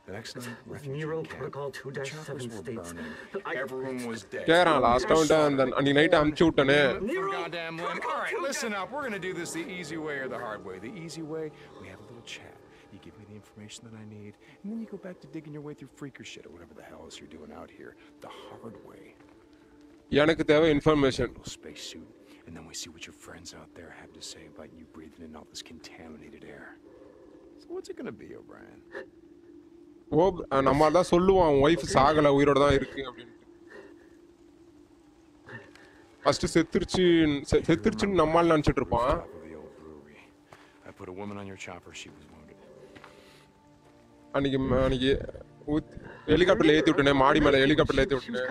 The next night, Nero Protocol 2-7 states everyone was dead. கேறான் last round அந்த அன்னைக்கு night அமிச்சு விட்டனே. Goddamn limb. All right, listen up. We're gonna do this the easy way or the hard way. The easy way, we have a little chat. You give me the information that I need, and then you go back to digging your way through freaker shit or whatever the hell else you're doing out here. The hard way. எனக்கு தேவை information. Space suit, and then we see what your friends out there have to say about you breathing in all this contaminated air. So what's it gonna be, O'Brien? நம்ம தான் சொல்லுவான் wife சாகல உயிரோட தான் இருக்கு அப்படின்னு. First செத்துருச்சுன்னு நம்மால் நினைச்சிட்டு இருப்பான். I put a woman on your chopper. She was wounded. அன்னைக்கு ஹெலிகாப்டர்ல ஏத்தி விட்டனே. மாடி மேல ஹெலிகாப்டர்ல ஏத்தி விட்டனே.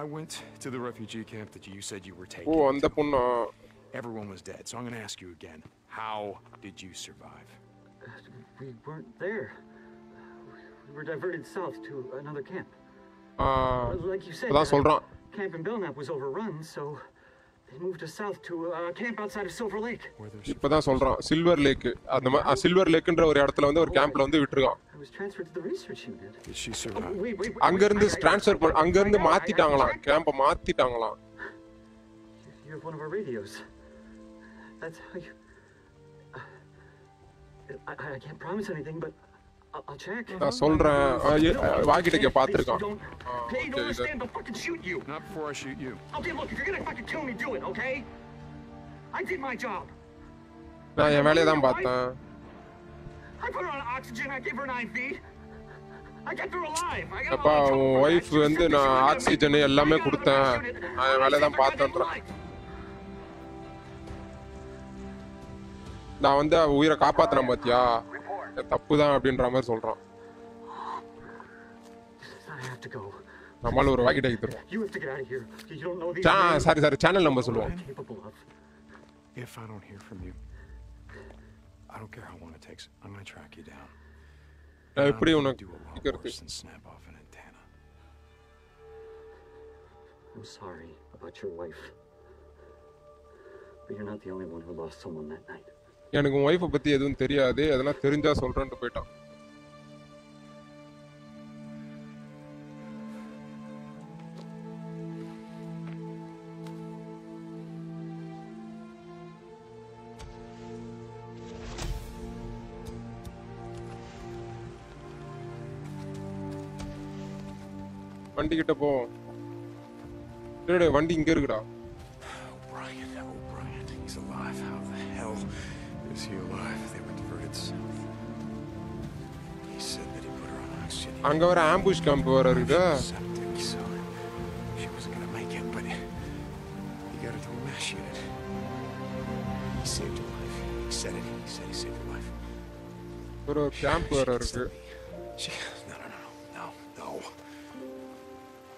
I went to the refugee camp that you said you were taking. அந்த பொண்ணு. Everyone was dead. So I'm going to ask you again. How did you survive? We weren't there. We were diverted south to another camp. Like you said, Camp in Belknap was overrun, so they moved us south to a camp outside of Silver Lake. இப்பதான் சொல்றான் silver lakh. அந்த silver லேக்ன்ற ஒரு இடத்துல வந்து ஒரு கேம்ப்ல வந்து விட்டுருக்கான். I was transferred to the research unit. Did she survive? அங்க இருந்து ட்ரான்ஸ்ஃபர் அங்க இருந்து மாத்திட்டாங்களாம். கேம்ப மாத்திட்டாங்களாம். You have one of our radios. That's how you I can't promise anything, but I'll check. நான் சொல்றேன். வாக்கிட்டே பாத்துர்க்கான். Hey, don't understand, but fucking shoot you. Not before I shoot you. Okay, look, if you're gonna fucking kill me, do it, okay? I did my job. நான் என் வேலைய தான் பார்த்தேன். I put her on oxygen. I gave her an IV. I kept her alive. அப்பா wife வந்து நான் oxygen எல்லாமே கொடுத்தேன். நான் என் வேலைய தான் பார்த்தேன்றான். நான் வந்து உயிரை காப்பாத்துறேன் பாத்தியா, தப்பு தான் அப்படின்ற மாதிரி சொல்றான். நம்மால ஒரு வாக்கி டாக்கி தருவோம். You have to get out of here. You don't know these. Sorry channel number சொல்லுவோம். If I don't hear from you, I don't care how long it takes. I'm going to track you down. எப்படி உனக்கு snap off an antenna. I'm sorry about your wife. But you're not the only one who lost someone that night. எனக்கு உன் wifi பத்தி எதுவும் தெரியாது, அதெல்லாம் தெரிஞ்சா சொல்றேன்னு போயிட்டான். வண்டி கிட்ட போ. டேய் வண்டி இங்க இருக்குடா. O'Brien, he's alive. How the hell is he alive? They were diverted south. He said that he put her on oxygen. அங்க வர ஆம்புஷ் கேம்ப் வர இருக்குடா. She wasn't gonna make it, but he got her to a mass unit. He saved her life. He said it. He said he saved her life. ஒரு camp வர இருக்கு.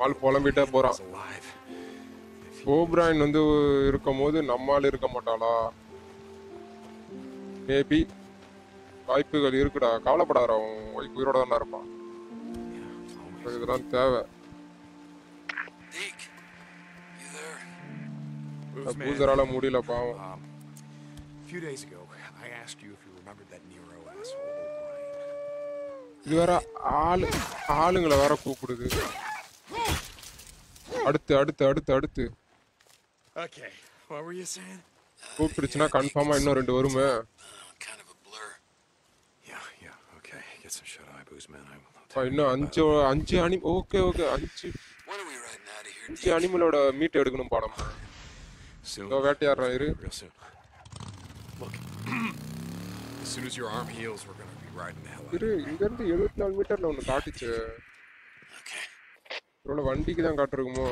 ஆள் புலம்பிட்டே போறான். ஓப்ராயன் வந்து இருக்கும்போது நம்மால் இருக்க மாட்டாளா? மேபி வாய்ப்புகள் இருக்குடா. கவலைப்படாத, உன் உயிரோட தான் இருப்பான். இதெல்லாம் தேவை. பூசரால முடியல பாவம். Few days ago, I asked you if you remembered that Nero asshole O'Brien. இது வேற ஆளுங்களை வேற கூப்பிடுது. அடுத்து Okay, what were you saying? கூப்பிடுச்சுன்னா கன்ஃபார்மா இன்னும் 2 வருமே. Kind of a blur. Yeah, okay. Get some shut eye booze, man. இன்னும் 5 அனி ஓகே 5 அனிமலோட மீட் எடுக்கணும் பாடம். வேட்டையாடுறா இரு. Look, as soon as your arm heals, we're going to be riding the hell out. இரு, இங்க இருந்து 74 மீட்டர்ல ஒன்னு காட்டிச்சு. ஒருவேளை வண்டிக்கு தான் காட்டுருக்குமோ?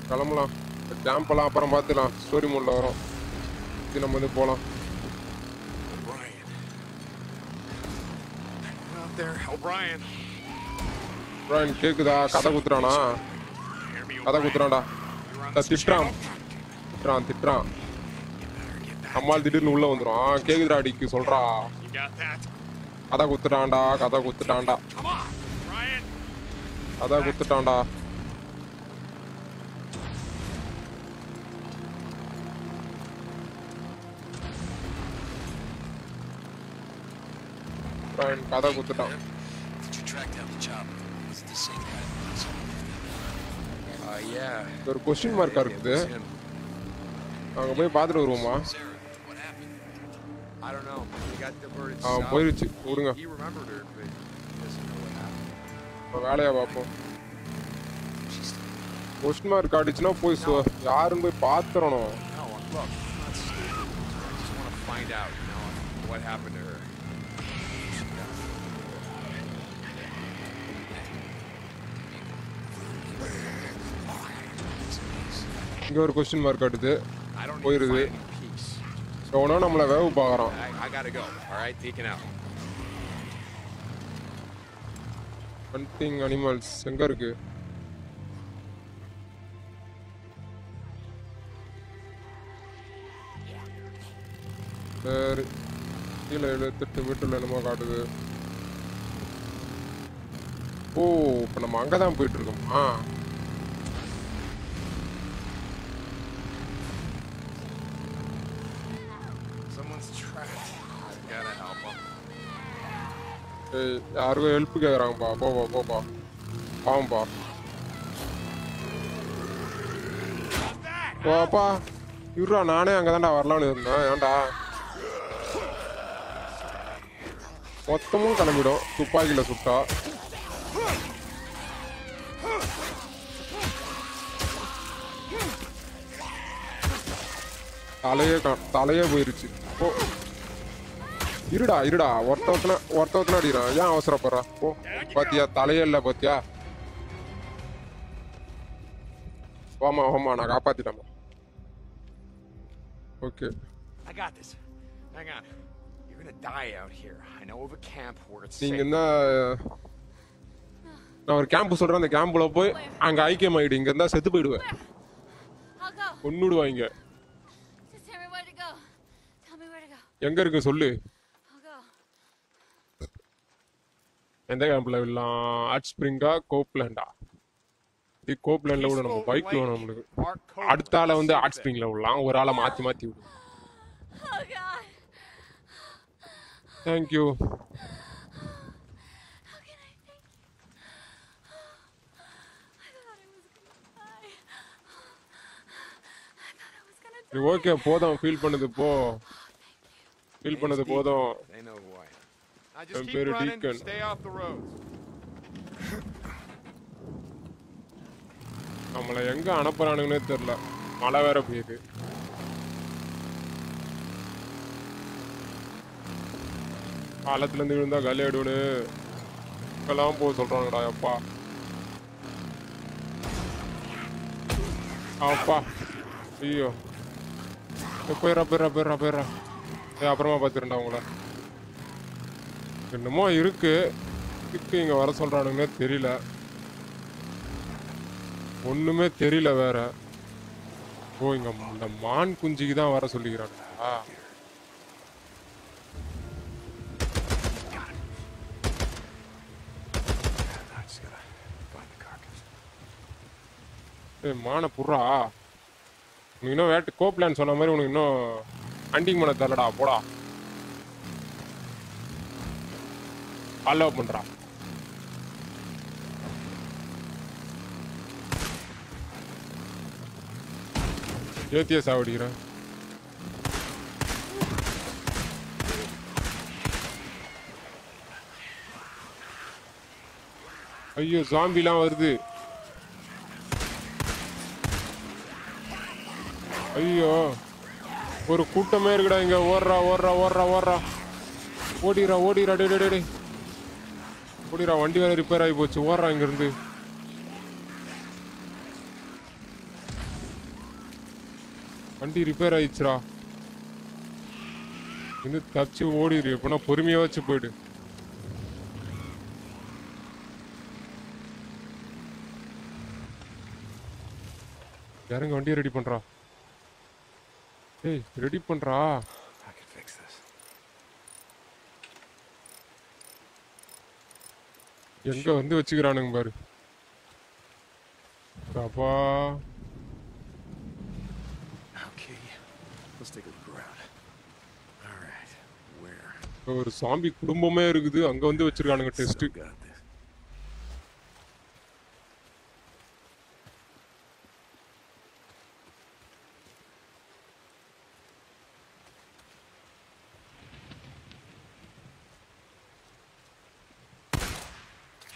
கிளம்பலாம். கேம்பெல்லாம் அப்புறம் பார்த்துக்கலாம். ஸ்டோரி மோட்ல வரும். இது நம்ம வந்து போலாம். O'Brien கேக்குதா? கதை குத்துறானா? கதை குத்துறான்டா. திட்டுறான். அம்மாள் திடீர்னு உள்ள வந்துடும். கேக்குதுடா அடிக்கு சொல்றா. கதை குத்துட்டான்டா. கதை குத்துட்டான். ஒரு கொஸ்டின் மார்க்கா இருக்குது. அங்க போய் பார்த்துட்டு வருவோமா? போயிருச்சு விடுங்க. வேலையா பார்ப்போம். கொஸ்டின் மார்க் அடிச்சுன்னா போய் யாரும் போய் பார்த்துடணும். இங்க ஒரு கொஸ்டின் மார்க் காட்டுது. போயிருது. எவனோ நம்மள வேவு பார்க்கறான். ஹண்டிங் அனிமல்ஸ் எங்க இருக்கு? சரி, கீழே 78 மீட்டர்ல என்னமோ காட்டுது. ஓ, இப்போ நம்ம அங்கதான் போயிட்டு இருக்கோம். யாருக்கும் ஹெல்ப் கேக்குறாங்கப்பா. போப்பா பாவம்பா. போப்பா இருடா, நானே அங்கதான்டா வரலாம்னு இருந்தேன். ஏன்டா மொத்தமும் கிளம்பிடும் துப்பாக்கியில சுட்டா. தலையே போயிருச்சு. ஓ இருடா ஒருத்தவத்தனை அடிக்கிறான். ஏன் அவசரப்படுறா? ஓ பாத்தியா, தலையே இல்ல பாத்தியா. ஓமா நான் காப்பாத்திட்டேன். ஓகே, நீங்க என்ன நான் ஒரு கேம்ப் சொல்றேன், அந்த கேம்ப்ல போய் அங்க ஐக்கியம் ஆயிடு. இங்க இருந்தா செத்து போயிடுவேன். கொன்னுடுவாங்க. எங்க இருக்கு சொல்லு. எந்த கேம்ப்ல விடலாம்? ஹாட் ஸ்ப்ரிங்கா, கோப்லாண்டா? கோப்லாண்ட்ல விட நம்ம பைக் வேணும் நம்மளுக்கு. அடுத்த ஆளை வந்து ஹாட் ஸ்ப்ரிங்ல விடலாம், ஒரு ஆளை மாத்தி மாத்தி விடும். தேங்க்யூ. ஓகே போதும், ஃபீல் பண்ணது போ. ஃபீல் பண்ணது போதும். என் பேரு டீக்கன். நம்மளை எங்க அனுப்புறானுங்கன்னே தெரியல. மழை வேற பெய்யுது. காலத்துல இருந்து விழுந்தா காலி ஆயிடுவனு இப்பெல்லாம் போக சொல்றாங்கடா. அப்பா அப்பா ஐயோ, போயிடா. அப்புறமா பார்த்துருண்டா உங்கள. என்னமோ இருக்கு இங்க வர சொல்றானுங்கன்னே தெரியல. ஒண்ணுமே தெரியல வேற. ஓ, இங்க இந்த மான் குஞ்சிக்கு தான் வர சொல்லிக்கிறானுங்களா? மான புறா, உனக்கு இன்னும் வேட்டு கோப்லான்னு சொன்ன மாதிரி உனக்கு இன்னும் ஹண்டிங் பண்ண தரலடா. போடா, ஃபாலோ பண்றா. ஏத்திய சாவடிக்கிறேன். ஐயோ, ஜாம்பிலாம் வருது. ஐயோ, ஒரு கூட்டமே இருக்குடா இங்க. ஓடுறா. ஓடிரா. டே ஓடிரா. வண்டி வேற ரிப்பேர் ஆகி போச்சு. ஓடுறா இங்க இருந்து. வண்டி ரிப்பேர் ஆயிடுச்சுரா. இன்னும் தப்பிச்சு ஓடிடு. எப்படின்னா பொறுமையா வச்சு போயிடு. யாருங்க வண்டியை ரெடி பண்றா? ஏய், ரெடி பண்றா. எங்க வந்து வச்சுக்கிறானுங்க பாரு. அப்பா ஒரு சாம்பி குடும்பமே இருக்குது, அங்க வந்து வச்சிருக்கானுங்க டெஸ்ட்.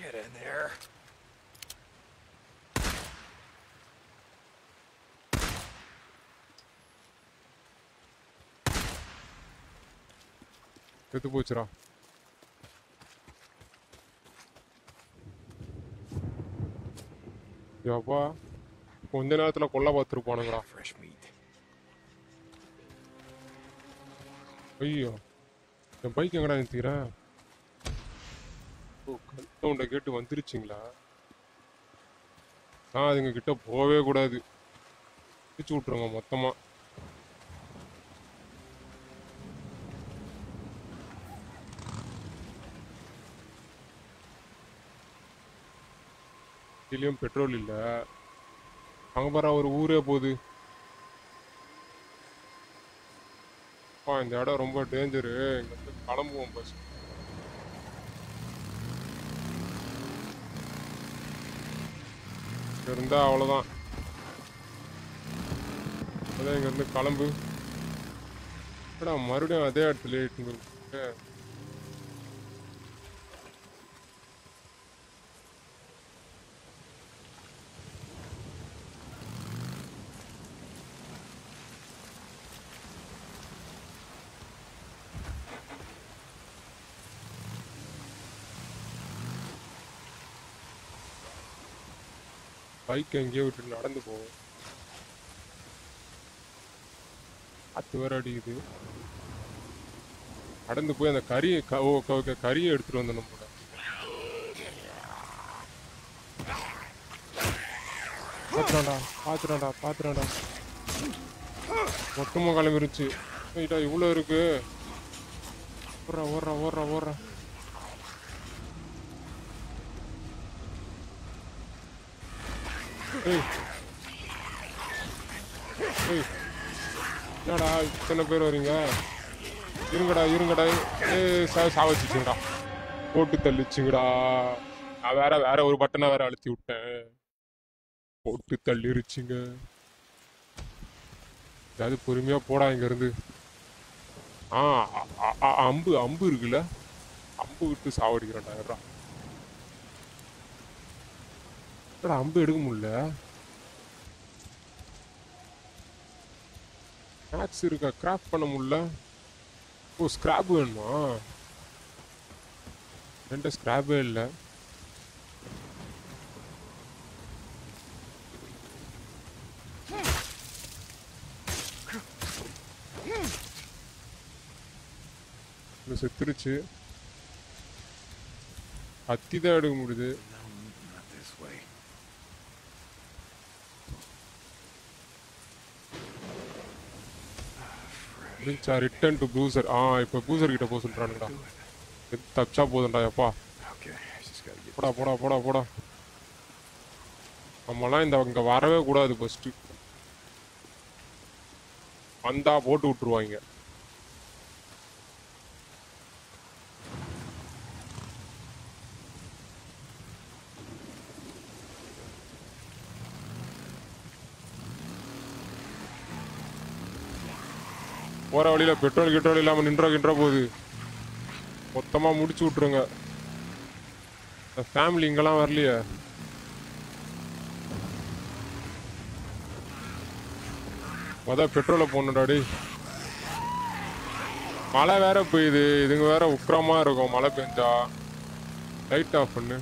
Get in there. செத்து போச்சுரா. யப்பா, கொஞ்ச நேரத்துல கொல்ல பார்த்துருப்பானுங்கடா. ஐயோ, என் பைக் எங்கடா நிறுத்திக்கிறேன்? கவுண்ட கேட்டு வந்துருச்சுங்களா? அதுங்க கிட்ட போவே கூடாது. பிடிச்சு விட்டுருங்க மொத்தமா. இதுலயும் பெட்ரோல் இல்ல. அங்க பாரு, ஒரு ஊரே போகுது. இந்த இடம் ரொம்ப டேஞ்சரு. இங்க வந்து கிளம்புவோம் பஸ். இருந்தா அவ்வளவுதான். அதான் இங்க இருந்து கிளம்பு. மறுபடியும் அதே இடத்துல இருக்கு. பைக் எங்கேயோ விட்டு நடந்து போவோம். அத்து வேற அடிக்குது. நடந்து போய் அந்த கறியை எடுத்துட்டு வந்தோம். நம்ம பாத்துறான்டா மொத்தமா கிளம்பிருச்சு. இவ்வளவு இருக்கு. ஓடுறா. என்னடா இத்தனை பேர் வரீங்க? இருங்கடா. சாவச்சிச்சுங்கடா, போட்டு தள்ளிச்சுங்கடா. நான் வேற ஒரு பட்டனை வேற அழுத்தி விட்டேன், போட்டு தள்ளிருச்சுங்க. ஏதாவது பொறுமையா போடா இங்க இருந்து. அம்பு இருக்குல்ல, அம்பு விட்டு சாவடிக்கிறேன்டா. அம்பு எடுக்க முடியல. மேக்ஸ் இருக்கா, கிராஃப்ட் பண்ண முடியல. ஓ, ஸ்கிராப் வேணுமா? என்கிட்ட ஸ்கிராப்பே இல்லை. செத்துருச்சு. அத்தி தான் எடுக்க முடியுது. Return to bruiser. இப்போ ப்ரூசர் கிட்ட போக சொல்றானுங்கடா. தப்பிச்சா போதும்டா. எப்பா போடா. நம்மலாம் இங்க வரவே கூடாது. ஃபர்ஸ்ட் வந்தா போட்டு விட்டுருவாங்க. போற வழியில பெட்ரோல் இல்லாம நின்றா போகுது. மொத்தமா முடிச்சு விட்டுருங்க. ஃபேமிலி இங்கெல்லாம் வரலையே. பெட்ரோலை போடணும்டாடி. மழை வேற பெய்யுது. இதுங்க வேற உக்கிரமா இருக்கும் மழை பெஞ்சா. லைட் ஆஃப் பண்ணு.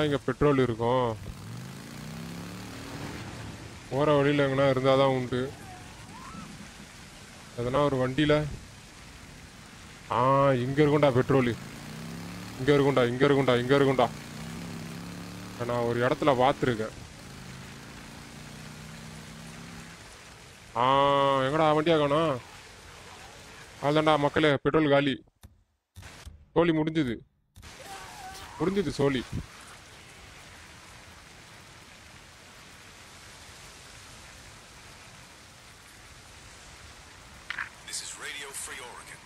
இங்க பெட்ரோல் இருக்கும். போகிற வழியில் எங்கன்னா இருந்தால் தான் உண்டு. எதனா ஒரு வண்டியில் இங்கே இருக்கும்டா பெட்ரோலு. இங்கே இருக்கும்டா. நான் ஒரு இடத்துல பார்த்துருக்கேன். எங்கடா வண்டியா காணோம்? அதுதான்டா மக்களே, பெட்ரோல் காலி. சோலி முடிஞ்சுது சோலி.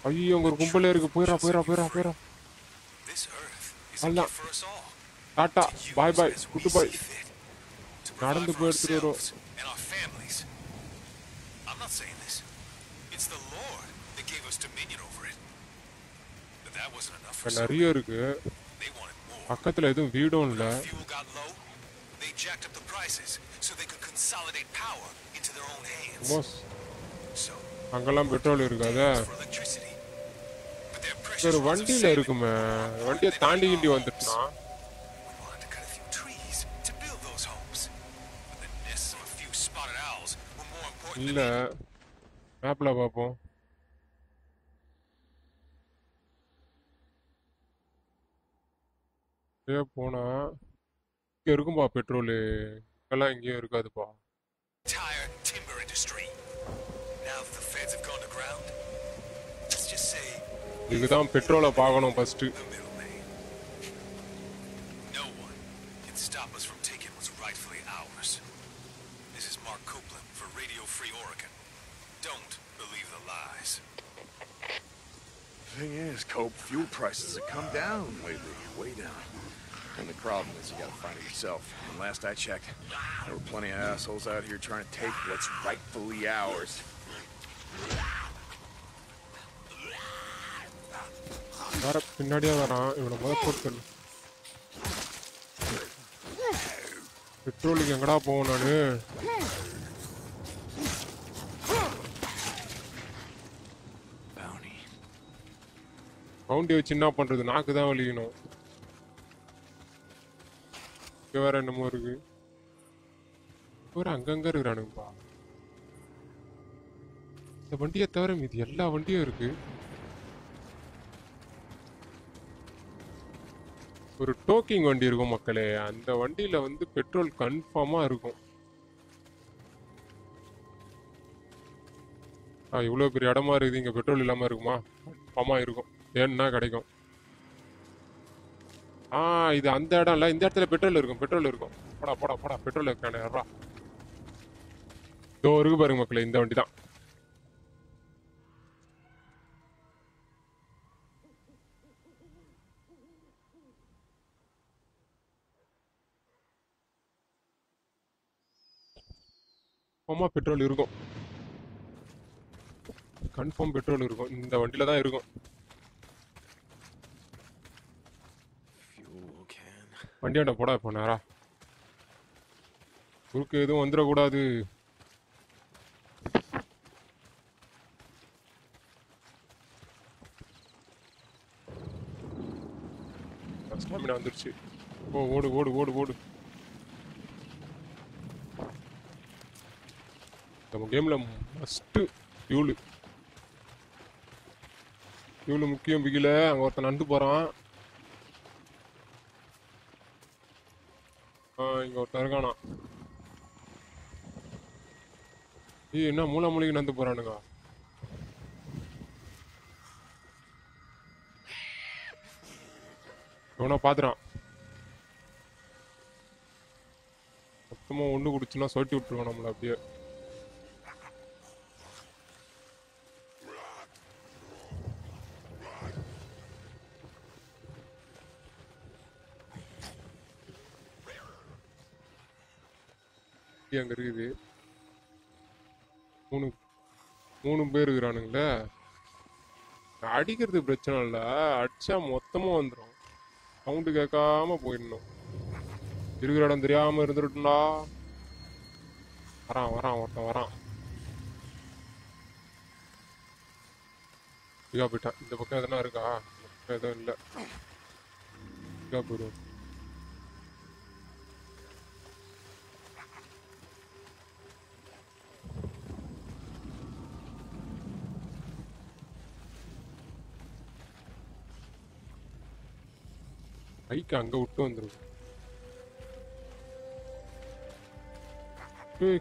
ஐயோ, அங்க ஒரு கும்பலே இருக்கு. போயிடா. அதான் டாட்டா, பாய் குட்டு பாய். நடந்து போய் எடுத்துட்டு வரும். நிறைய இருக்கு. பக்கத்துல எதுவும் வீடும் இல்ல. அங்கெல்லாம் பெட்ரோல் இருக்காத. ஒரு வண்டியில இருக்குமே, வண்டியை தாண்டி கிண்டி வந்துட்டுனா. இல்ல, மேப்ல பாப்போம். போனா இங்க இருக்கும்பா பெட்ரோலு. இதெல்லாம் எங்கேயும் இருக்காதுப்பா. இதுதான் பெட்ரோலை பார்க்கணும் first. Thing is, Cope, fuel prices have come down lately, way down. And the problem is you gotta find it yourself. And last I checked, there were plenty of assholes out here trying to take what's rightfully ours. பின்னாடியே வரான். இவனை முதல் போட்டு பெட்ரோலுக்கு எங்கடா போவோம் நானு? Bounty வச்சு என்ன பண்றது? நாக்கு தான் வலிக்கணும். வேற என்னமோ இருக்கு. அங்கங்க இருக்கிறானுங்கப்பா. இந்த வண்டியை தவிர மீதி எல்லா வண்டியும் இருக்கு. ஒரு டோக்கிங் வண்டி இருக்கும் மக்களே, அந்த வண்டியில வந்து பெட்ரோல் கன்ஃபார்மா இருக்கும். இவ்வளோ பெரிய இடமா இருக்குது, இங்கே பெட்ரோல் இல்லாமல் இருக்குமா? கன்ஃபார்மா இருக்கும், ஏன்னா கிடைக்கும். இது அந்த இடம் இல்லை, இந்த இடத்துல பெட்ரோல் இருக்கும், பெட்ரோல் இருக்கும். போடா போடா போடா, பெட்ரோல் இருக்கானே. இதோ இருக்கு பாருங்க மக்களே, இந்த வண்டி தான். ஆமா பெட்ரோல் இருக்கும், கன்ஃபார்ம் பெட்ரோல் இருக்கும், இந்த வண்டியில தான் இருக்கும். வண்டியாண்ட போடா இப்போ நேரா, குறுக்கு எதுவும் வந்துடக்கூடாது. ஸ்டாமினா வந்துருச்சு. ஓடு ஓடு ஓடு ஓடு. நம்ம கேம்ல மஸ்ட் ஃபியூலு முக்கியம். பிகில அங்க ஒருத்தன் நடந்து போறான். இங்க ஒருத்தன் இருக்கானா. என்ன மூளைக்கு நடந்து போறானுங்க. எவனா பாத்துறான். மொத்தமா ஒண்ணு குடிச்சுன்னா சொட்டி விட்டுருவான் நம்மள அப்படியே. அங்க இருக்குது மூணு பேர் இருக்கிறானுங்களே. அடிக்கிறது பிரச்சனை இல்ல, அடிச்சா மொத்தமா வந்துடும். சவுண்டு கேட்காம போயிடணும். இருக்கிற இடம் தெரியாம இருந்துட்டுண்டா. வரான் ஒருத்தன் வரான். இதா போயிட்டான். இந்த பக்கம் எதனா இருக்கா? எதுவும் இல்லை. இதா போயிடும். பைக்கு அங்க விட்டு வந்துடும்.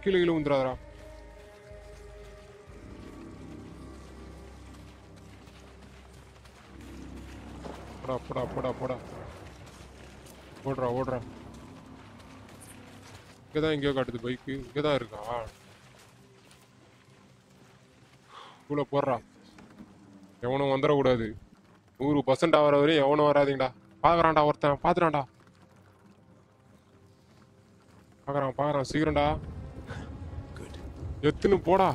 கீழே வந்துடாதா. போடா போடா போடா போடா. ஓடுறா. இங்கதான் எங்கேயோ காட்டுது பைக்கு. இங்கதான் இருக்கா? கூட போடுறா. எவனும் வந்துடக்கூடாது. 100% ஆகிற வரையும் எவனும் வராதிங்கடா. பாக்குறான்டா ஒருத்தன், பாத்துறான்டா. பாக்குறான் சீக்கிரம்டா. எத்துன்னு போடா,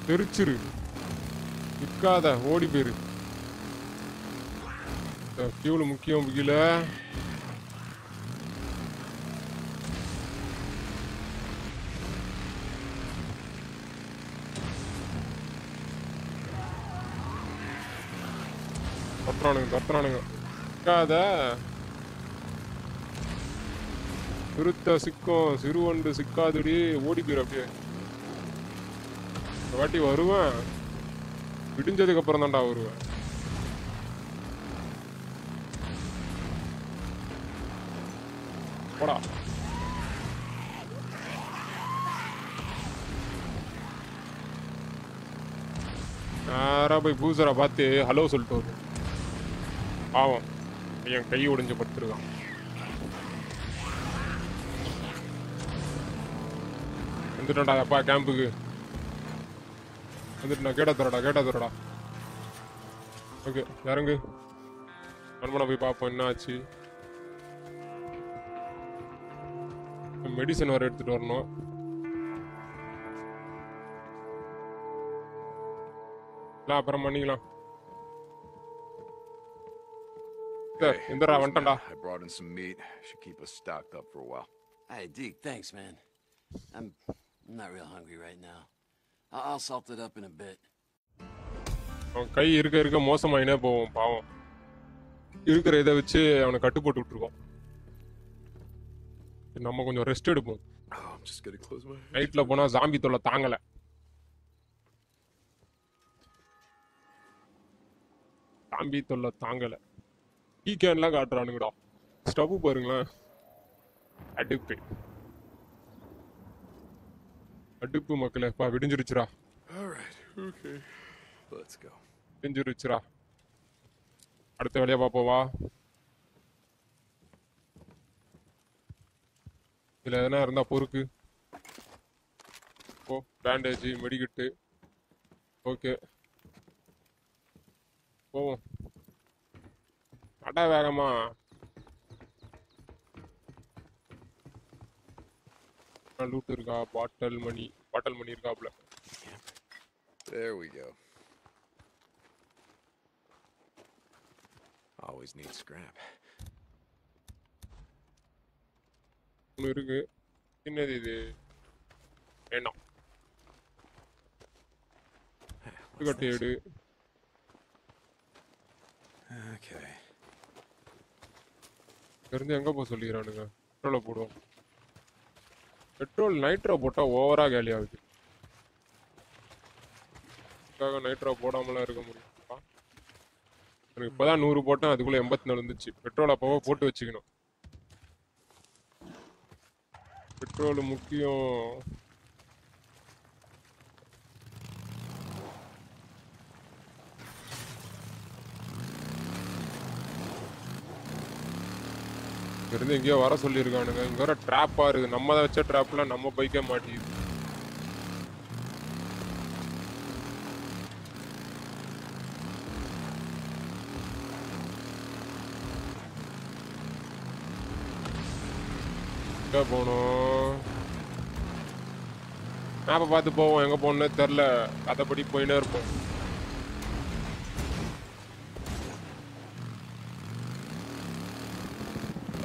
தெரிச்சிரு, நிக்காத, ஓடி போயிரு. ஃபியூல் முக்கியம். கீழ கத்துறானுங்க. சிறுத்த சிக்கும், சிறுவண்டு சிக்காதுடி. ஓடி போயிரு அப்படியே. இந்த வாட்டி வருவேன், விடிஞ்சதுக்கு அப்புறம் தான்டா வருவேன். போடா. நேரா போய் பூசரா பார்த்து ஹலோ சொல்லிட்டு வரும். பாவம், என் கை உடைஞ்சு படுத்துருக்கான். வந்துட்டா அப்பா கேம்புக்கு வந்துட்டு. கேட்டா தரடா. ஓகே, இறங்கு. நண்பனை போய் பார்ப்போம் என்ன ஆச்சு. மெடிசன் வர எடுத்துட்டு வரணும். அப்புறம் பண்ணிக்கலாம். I brought in some meat. Should keep us stocked up for a while. Hey, Deke, thanks, man. I'm not real hungry right now. I'll salt it up in a bit. அவன் கை இருக்க மோசமாயினே போவோம். பாவம், இருக்கிற இதை வச்சு அவனை கட்டு போட்டு விட்டுருக்கோம். நம்ம கொஞ்சம் ரெஸ்ட் எடுப்போம். நைட்ல போனா ஜாம்பி தொல்லை தாங்கல. டீ கேன்லாம் காட்டுறானுங்கடா. ஸ்டவ் பாருங்களேன். அடுப்பு அடுப்பு மக்களே. பா விடிஞ்சிருச்சுடா. விடிஞ்சிருச்சுடா. அடுத்த வேலையை பார்ப்போவா. இதில் எதனா இருந்தால் பொறுக்கு. ஓ பேண்டேஜ் மெடிக்கிட்டு. ஓகே போவோம். அடா வேகமா. லூட் இருக்கா? பாட்டல் மணி இருக்காப்ல. There we go. Always need scrap. ஒன்று இருக்கு. என்னது இது? வேணாம். கட்டி எடு. Okay. இருந்து எங்க போக சொல்லிடுறானுங்க? பெட்ரோலை போடுவோம். பெட்ரோல் நைட்ரோ போட்டால் ஓவராக காலி ஆகுது. நைட்ரோ போடாமலாம் இருக்க முடியும். எனக்கு இப்போதான் 100 போட்டேன், அதுக்குள்ளே 84 வந்துச்சு. பெட்ரோல் அப்போவோ போட்டு வச்சுக்கணும். பெட்ரோல் முக்கியம். இருந்து எங்கேயோ வர சொல்லியிருக்கானுங்க. இங்கே வர ட்ராப்பாக இருக்குது. நம்ம தான் வச்ச ட்ராப்லாம் நம்ம பைக்கே மாட்டிக்குது. எங்கே போகணும்? மேப்பை பார்த்து போவோம். எங்கே போகணுன்னே தெரில. கதைப்படி போயின்னே இருப்போம்.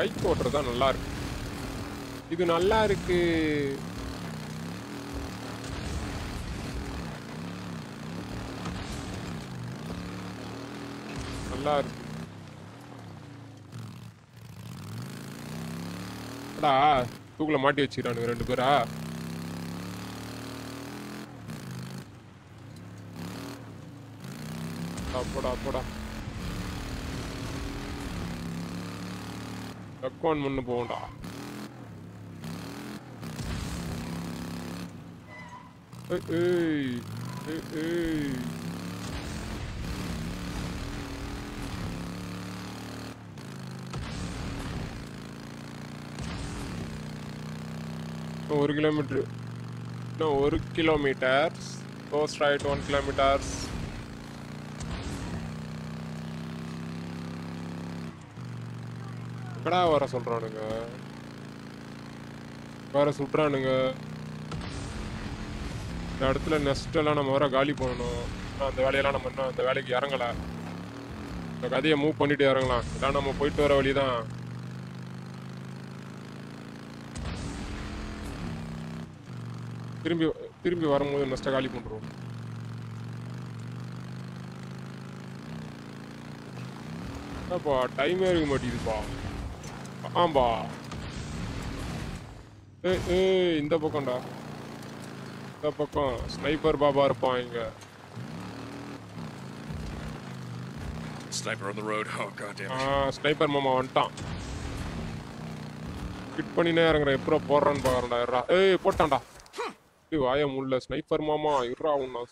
பைக் ஓட்டுறதா நல்லா இருக்கு. இது நல்லா இருக்கு. நல்லா இருக்கு. தூக்குல மாட்டி வச்சுக்கிறானுங்க 2 பேரா. போடா போடா. அக்கௌண்ட் முன்னு போகண்டா. இன்னும் 1 கிலோமீட்டர். இன்னும் 1 கிலோமீட்டர். Go straight 1 kilometers. எங்கடா வர சொல்றானுங்க? வேற சுட்றானுங்க. இந்த இடத்துல நெஸ்ட் எல்லாம் நம்ம வர காலி பண்ணணும். அந்த வேலையெல்லாம் நம்ம இன்னும் அந்த வேலைக்கு இறங்கல. இந்த கதையை மூவ் பண்ணிட்டு இறங்கலாம். இதான் நம்ம போயிட்டு வர வழிதான். திரும்பி வரும்போது நெஸ்ட்டை காலி பண்ணுறோம். அப்பா டைமே இருக்க மாட்டேங்குதுப்பா. ஆம்பா. இந்த பக்கம்டா. இந்த பக்கம் ஸ்னைப்பர் பாபா இருப்பான் இங்க. Sniper on the road. Oh god damn it. Sniper மாமா வந்துட்டான். ஹிட் பண்ணினே இறங்குறேன். எப்போ போடுறான்னு பாக்குறேன்டா. இருடா. போட்டான்டா. வாய முள்ள ஸ்னைப்பர் மாமா. இருடா உன்னா.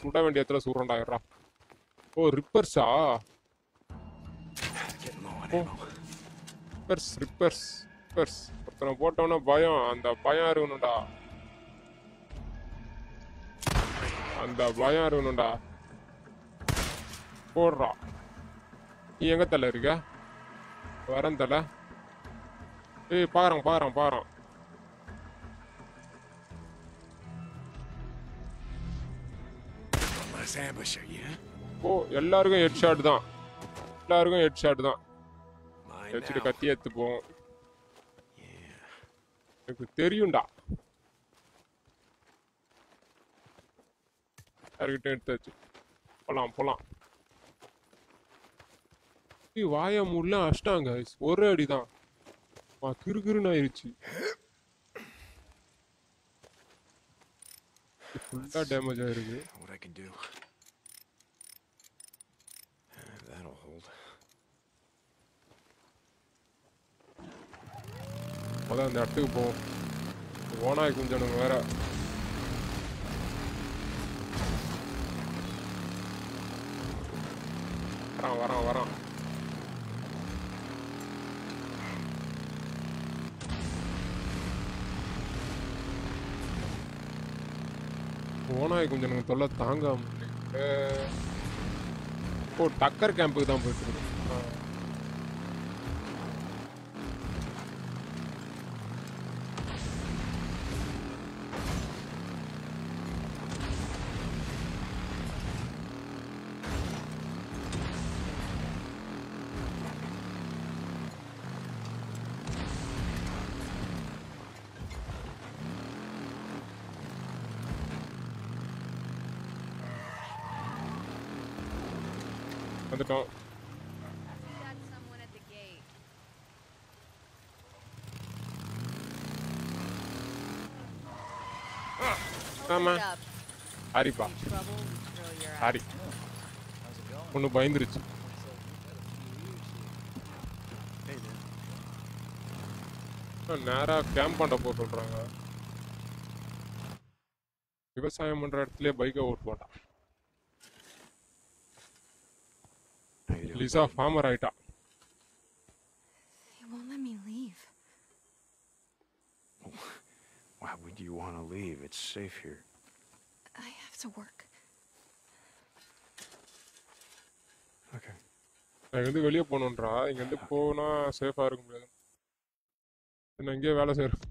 சுட வேண்டிய இடத்துல சுடுறேன்டா. இருடா. ஓ ரிப்பர்ஸா? ரிப்பர்ஸ் ஒருத்தனை போட்டோன்னா பயம். அந்த பயம் இருக்கணும்டா. அந்த பயம் இருக்கணும்டா. போடுறா. நீ எங்க தலை இருக்க? வரேன் தலை. பாக்குறேன். ஓ எல்லாருக்கும் ஹெட் ஷாட் தான். வச்சுட்டு கத்தி எடுத்துப்போம். எனக்கு தெரியும்டா. யாருக்கிட்ட எடுத்தாச்சு. போலாம். வாய மூடல அஷ்டாங்க. ஒரு அடிதான். கிறுகிறுன்னு ஆயிடுச்சு. ஃபுல்லா டேமேஜ் ஆயிருக்கு. அப்போதான் அந்த இடத்துக்கு போவோம். ஓனாய் குஞ்சனுங்க வேற. வரான். ஓனாய் குஞ்சனுங்க தொல்லை தாங்க முடியல. ஓ டக்கர் கேம்புக்கு தான் போயிட்டு இருக்கு. வந்துட்டோம். ஆமா ஹரிப்பா ஹரி ஒன்று பயந்துருச்சு. நேரா கேம்ப் பண்ண போக சொல்றாங்க. விவசாயம் பண்ற இடத்துலயே பைக்கை ஓட்டு போட்டான். Lisa farmer ஆயிட்டா. They won't let me leave. Why would you want to leave? It's safe here. I have to work. Okay. நான் வந்து வெளியே போகணுன்றா. இங்க இருந்து போனா சேஃபா இருக்க முடியாது. நான் இங்கே வேலை செய்யறேன்.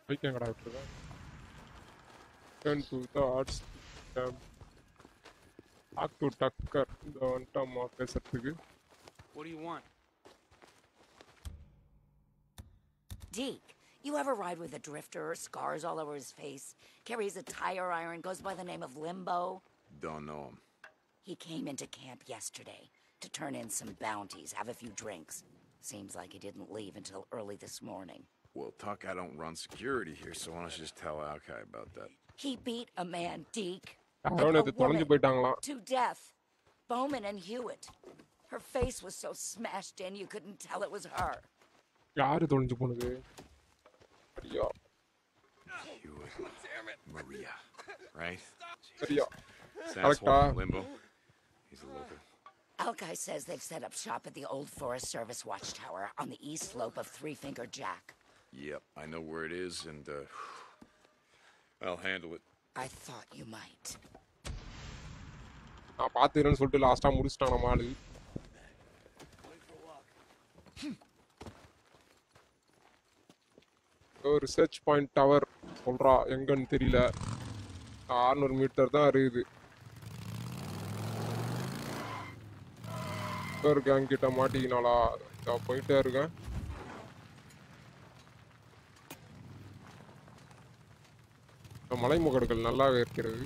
பைக் எங்கடா விட்டுருக்கேன்? Turn to the arts camp. Talk to Tucker. இந்த வந்துட்டோமா பேசுறதுக்கு. What do you want? Deke, you ever ride with a drifter, scars all over his face, carries a tire iron, goes by the name of Limbo? Don't know him. He came into camp yesterday to turn in some bounties, have a few drinks. Seems like he didn't leave until early this morning. Well, Tuck, I don't run security here, so why don't you just tell Alkai about that? He beat a man, Deke. To death. Bowman and Hewitt. Her face was so smashed in you couldn't tell it was her. யாரு தொலைஞ்சு போனது? சரியா. Hewitt. Maria, right? சரியா. Kரெக்ட்டா. Limbo. He's a local. Alkai says they've set up shop at the old Forest Service watchtower on the east slope of Three Finger Jack. Yep, I know where it is, and I'll handle it. I thought you might. நான் பாத்துறேன்னு சொல்லிட்டு லாஸ்டா முடிச்சிட்டான் நம்ம ஆளு. Research point tower சொல்றா, எங்கன்னு தெரியல. 600 metre தான் இருக்குது. கேங் கிட்ட மாட்டிக்கினாலா? போயிட்டே இருக்கேன். மலைமுகடுகள் நல்லாவே இருக்கிறது.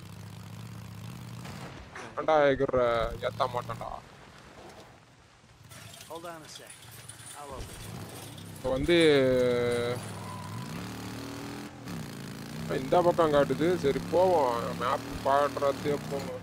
அண்டா எகிற ஏத்த மாட்டேன்டா. வந்து இந்த பக்கம் காட்டுது. சரி போவோம். மேப் பாடுறதே போவோம்.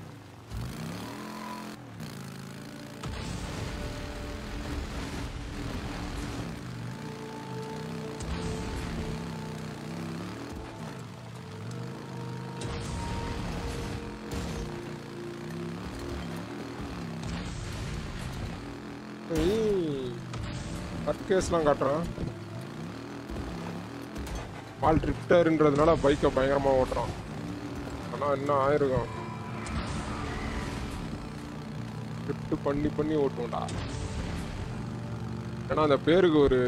கேஸ்லாம் காட்டுறான். ஆல் ட்ரிப்டர்ன்றதுனால பைக்கை பயங்கரமா ஓட்டுறான். ஆனா என்ன ஆயிருக்கும், ட்ரிப்ட் பண்ணி ஓட்டுவோம்டா. ஏன்னா அந்த பேருக்கு ஒரு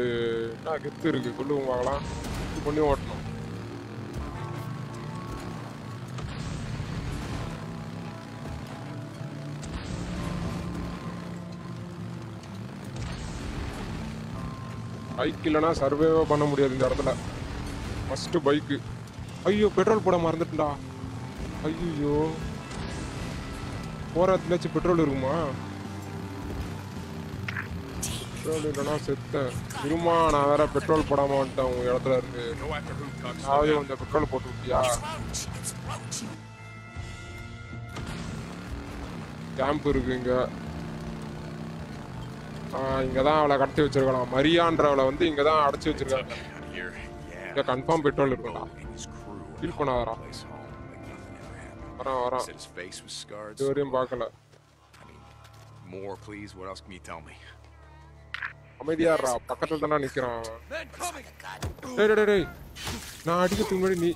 என்ன கெத்து இருக்கு சொல்லுவோம் பார்க்கலாம். பண்ணி ஓட்டணும். பைக் இல்லைன்னா சர்வேவே பண்ண முடியாது இந்த இடத்துல. First bike. ஐயோ பெட்ரோல் போட மறந்துட்டா. ஐயோ போற இடத்துலயாச்சும் பெட்ரோல் இருக்குமா? பெட்ரோல் இல்லைன்னா செத்தேன். இருமா, நான் வேற பெட்ரோல் போடாம வந்துட்டேன் உங்க இடத்துல இருந்து. அதாவது கொஞ்சம் பெட்ரோல் போட்டு விட்டியா? கேம்ப் இருக்கு இங்க. இங்கதான் அவளை கடத்தி வச்சிருக்கலாம். மரியான்றவளை வந்து இங்கதான் அடைச்சி வச்சிருக்காங்க. இங்க கன்ஃபார்ம் பெட்ரோல் இருக்கும்டா. ஃபீல் பண்ணாதடா. வரான். இதுவரையும் பார்க்கல. More, please. What else can you tell me? அமைதியாடுறா, பக்கத்துல தானே நிக்கிறான். டேய் நான் அடிக்கிறதுக்கு முன்னாடி நீ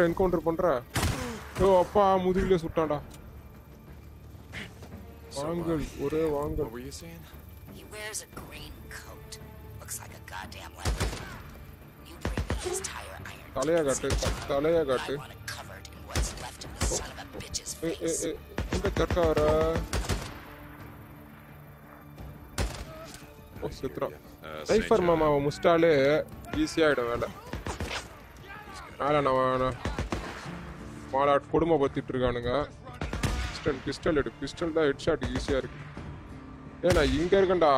என்கவுண்டர் பண்ற. ஓ அப்பா, முதுகிலே சுட்டான்டா. வாங்கல், ஒரே வாங்கல். What were you saying? He wears a green coat. Looks like a goddamn leopard. You bring me his tire iron. தலைய காட்டு. Covered in what's left of the son of a bitch's face. இந்த கட்டார. ஓ Chitra. Cipher மாமாவை முஸ்டாலே ஈஸியாயிடும் வேலை. நான் மாலாட் கொடுமைப்படுத்திட்டு இருக்கானுங்க. Pistol எடு. Pistol தான் head shot ஈஸியா இருக்கு. ஏன்னா இங்க இருக்கண்டா.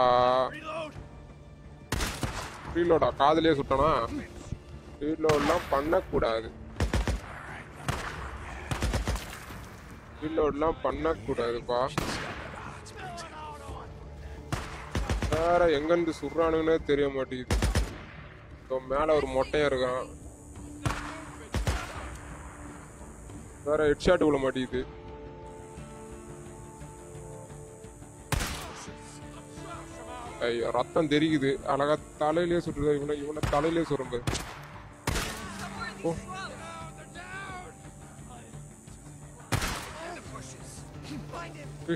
ரீலோடா காதலே சுட்டானா? ரீலோட்லாம் பண்ணக்கூடாது. ரீலோட்லாம் பண்ணக்கூடாதுப்பா. வேற எங்கிருந்து சுடுறானுன்னே தெரிய மாட்டேங்குது. இப்போ மேல ஒரு மொட்டையா இருக்கான். வேற ஹெட் ஷாட் விழ மாட்டேங்குது. ஐயோ ரத்தம் தெரியுது. அழகா தலையிலே சுட்டுது. இவனை தலையிலே சுரும்பு. ஓ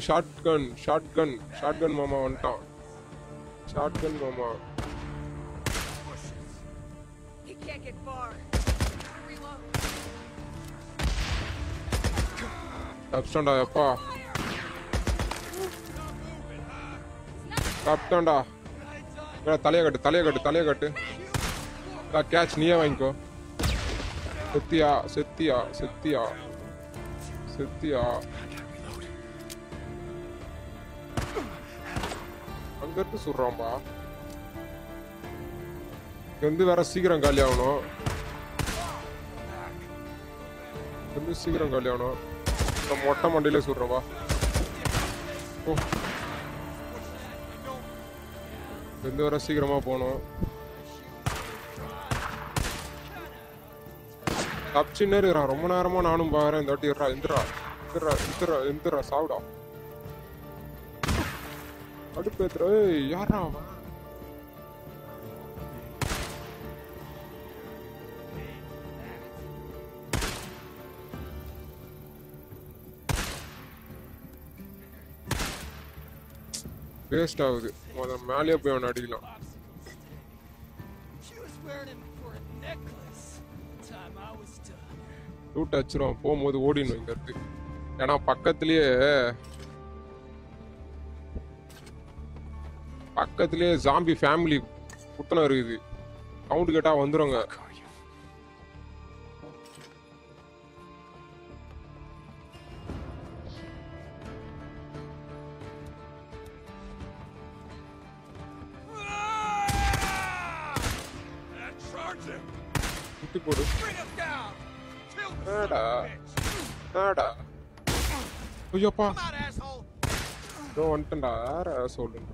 ஷாட்கன் மாமா வந்துட்டான். ஷாட்கன் மாமா. தப்ஸ்டாண்டா எப்பா. தப்ஸ்டாண்டா. தலைய கட்டு. கேட்ச் நீயே வாங்கிக்கோ. செத்தியா. அங்க இருந்து சுடுறான்பா. இங்க வேற சீக்கிரம் காலி ஆகணும். மொட்டை மண்டியில சுடுறவா. வர சீக்கிரமா போகணும். தப்பிச்சுன்னே இருக்கிறான். ரொம்ப நேரமா நானும் பாக்குறேன். இந்த வாட்டி எந்திரா சாவுடா. அடுப்பேத்துற. யாரா அவன்? வேஸ்ட் ஆகுது. மேலேயே போய் அவனை அடிக்கலாம். லூட் அடிச்சிரும். போகும்போது ஓடிடணும் இங்க இருக்கு. ஏன்னா பக்கத்திலேயே ஜாம்பி ஃபேமிலி குத்தனம் இருக்குது. கவுண்ட் கேட்டா வந்துருங்க. போடு. ஐயோப்பா வந்துட்டா. சொல்லுங்க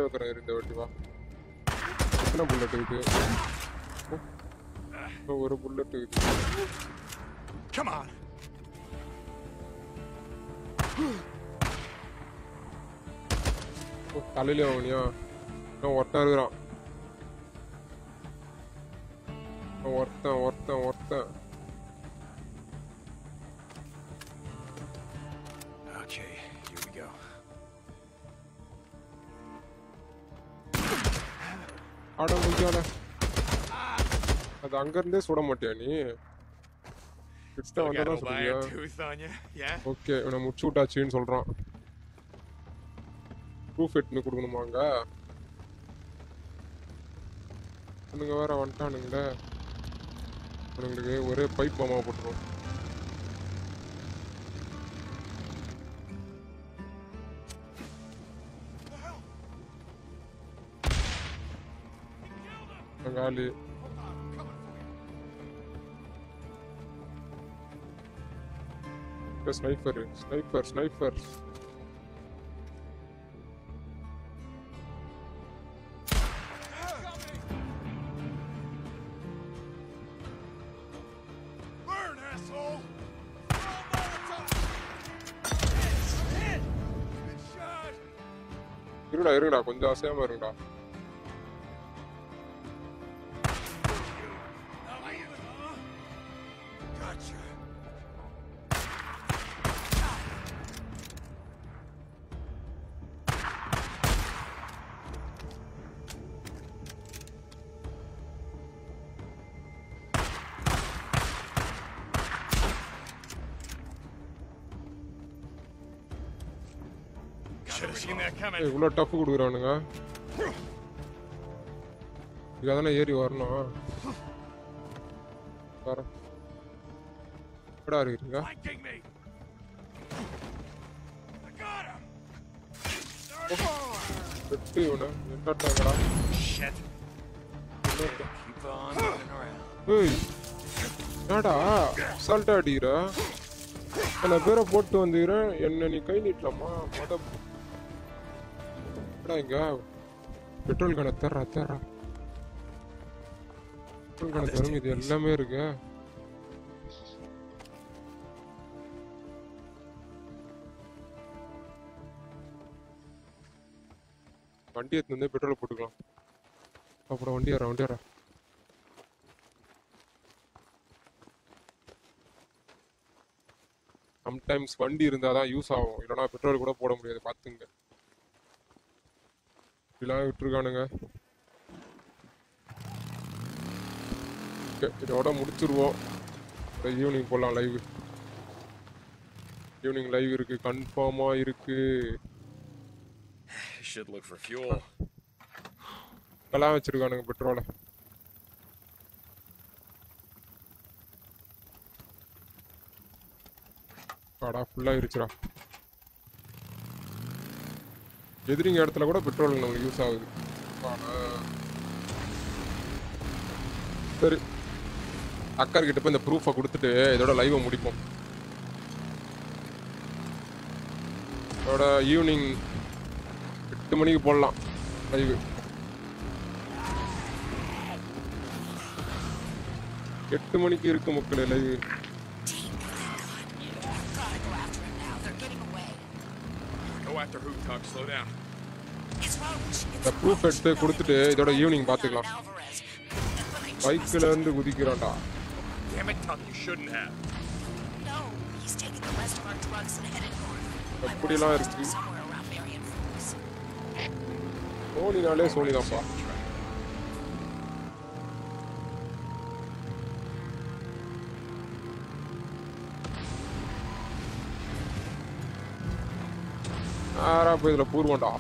வைக்கிறேன். இந்த வாட்டி வா. எத்தனை புல்லட் இருக்கு? ஒரு புல்லட் இருக்கு. தலையிலே வாங்கினியா? ஒருத்தன் இருக்கிறான். ஒருத்தன் ஆட முடியாத. அது அங்க இருந்தே சுட மாட்டியா நீ? கிட்ட வந்தாதான் சொல்றியா? ஓகே, இவனை முடிச்சு விட்டாச்சுன்னு சொல்றான். ப்ரூஃப் எட்டுன்னு கொடுக்கணுமாங்க? இவனுங்க வேற வந்துட்டானுங்களே. இவனுங்களுக்கு ஒரே பைப் பாமா போட்டுரும். காலி. ஸ்னைப்பர். இருங்கடா கொஞ்சம் அசையாம இருங்கடா. இவ்வளோ டஃப் கொடுக்குறானுங்க. இதுக்காக ஏறி வரணும். வர எப்படா இருக்கிறீங்க? வெட்டு இவனை என்னட்டாங்கடா. ஏய் என்னடா அசால்ட்டா அடிக்கிற? நான் பேரை போட்டு வந்துக்கிறேன். என்ன நீ கை நீட்டலாமா? இங்க பெட்ரோல் கடை தர்றா பெட்ரோல் கடை தரும். இது எல்லாமே இருக்கு. வண்டி எடுத்து வந்து பெட்ரோல் போட்டுக்கலாம். அப்புறம் வண்டி ஏற சம்டைம்ஸ் வண்டி இருந்தாதான் யூஸ் ஆகும். இல்லைன்னா பெட்ரோல் கூட போட முடியாது. பார்த்துங்க. இப்படிலாம் விட்டுருக்கானுங்க. இதோட முடிச்சிருவோம். ஈவினிங் போடலாம் லைவ். ஈவினிங் லைவ் இருக்கு. கன்ஃபார்மா இருக்கு. எல்லாம் வச்சிருக்கானுங்க பெட்ரோலை. கடா ஃபுல்லா இருச்சுடா. எதிரிங்க இடத்துல கூட பெட்ரோல் நம்மளுக்கு யூஸ் ஆகுது. சரி அக்கர்கிட்ட போய் இந்த ப்ரூஃபை கொடுத்துட்டு இதோட லைவை முடிப்போம். இதோட ஈவினிங் 8 மணிக்கு போடலாம் லைவு. 8 மணிக்கு இருக்கு மக்களே லைவு. இந்த ப்ரூஃப் எடுத்து கொடுத்துட்டு இதோட ஈவினிங் பார்த்துக்கலாம். பைக்கில் இருந்து குதிக்கிறான்டா. எப்படிலாம் இருக்கு. சோனினாலே சோனி தான்ப்பா. ஆறா போய் இதில் பூர்வண்டா.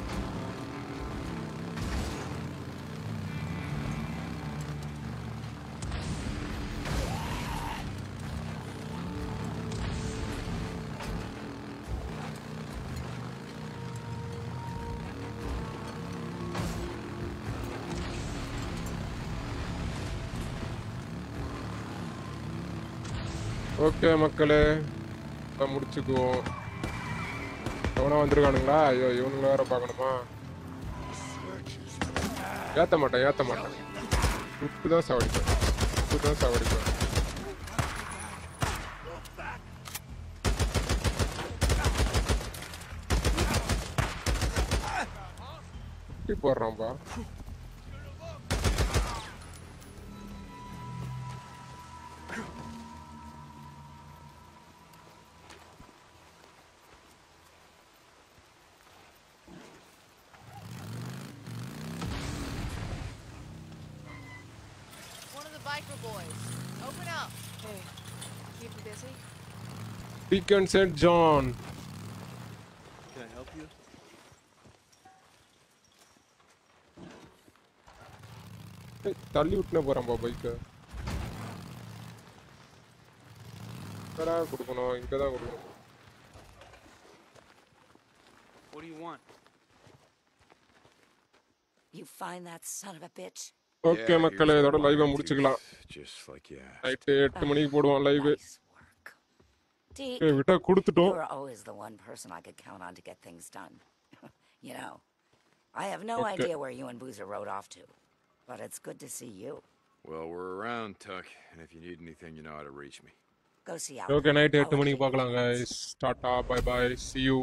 ஓகே மக்களே முடிச்சுக்குவோம். எவனா வந்திருக்கானுங்களா? ஐயோ இவனுங்க வேற பார்க்கணுமா? ஏற்ற மாட்டேன். உப்பு தான் சாவடிப்பேன். குட்டி போடுறான்பா. Deacon St. John. Can I help you? தள்ளி விட்டுனே போறான்பா பைக்கை. கொடுக்கணும். இங்கதான் கொடுக்கணும். What do you want? You find that son of a bitch? Okay மக்களே, இதோட லைவை முடிச்சுக்கலாம். நைட்டு 8 மணிக்கு போடுவோம் லைவ். விட்டா கொடுத்துட்டோம். You're always the one person I could count on to get things done. You know, I have no idea where you and Boozer rode off to, but it's good to see you. Well, we're around, Tuck, and if you need anything, you know how to reach me. Go see Al. Okay, night 8 மணிக்கு பார்க்கலாம் guys. Tata, bye bye, see you.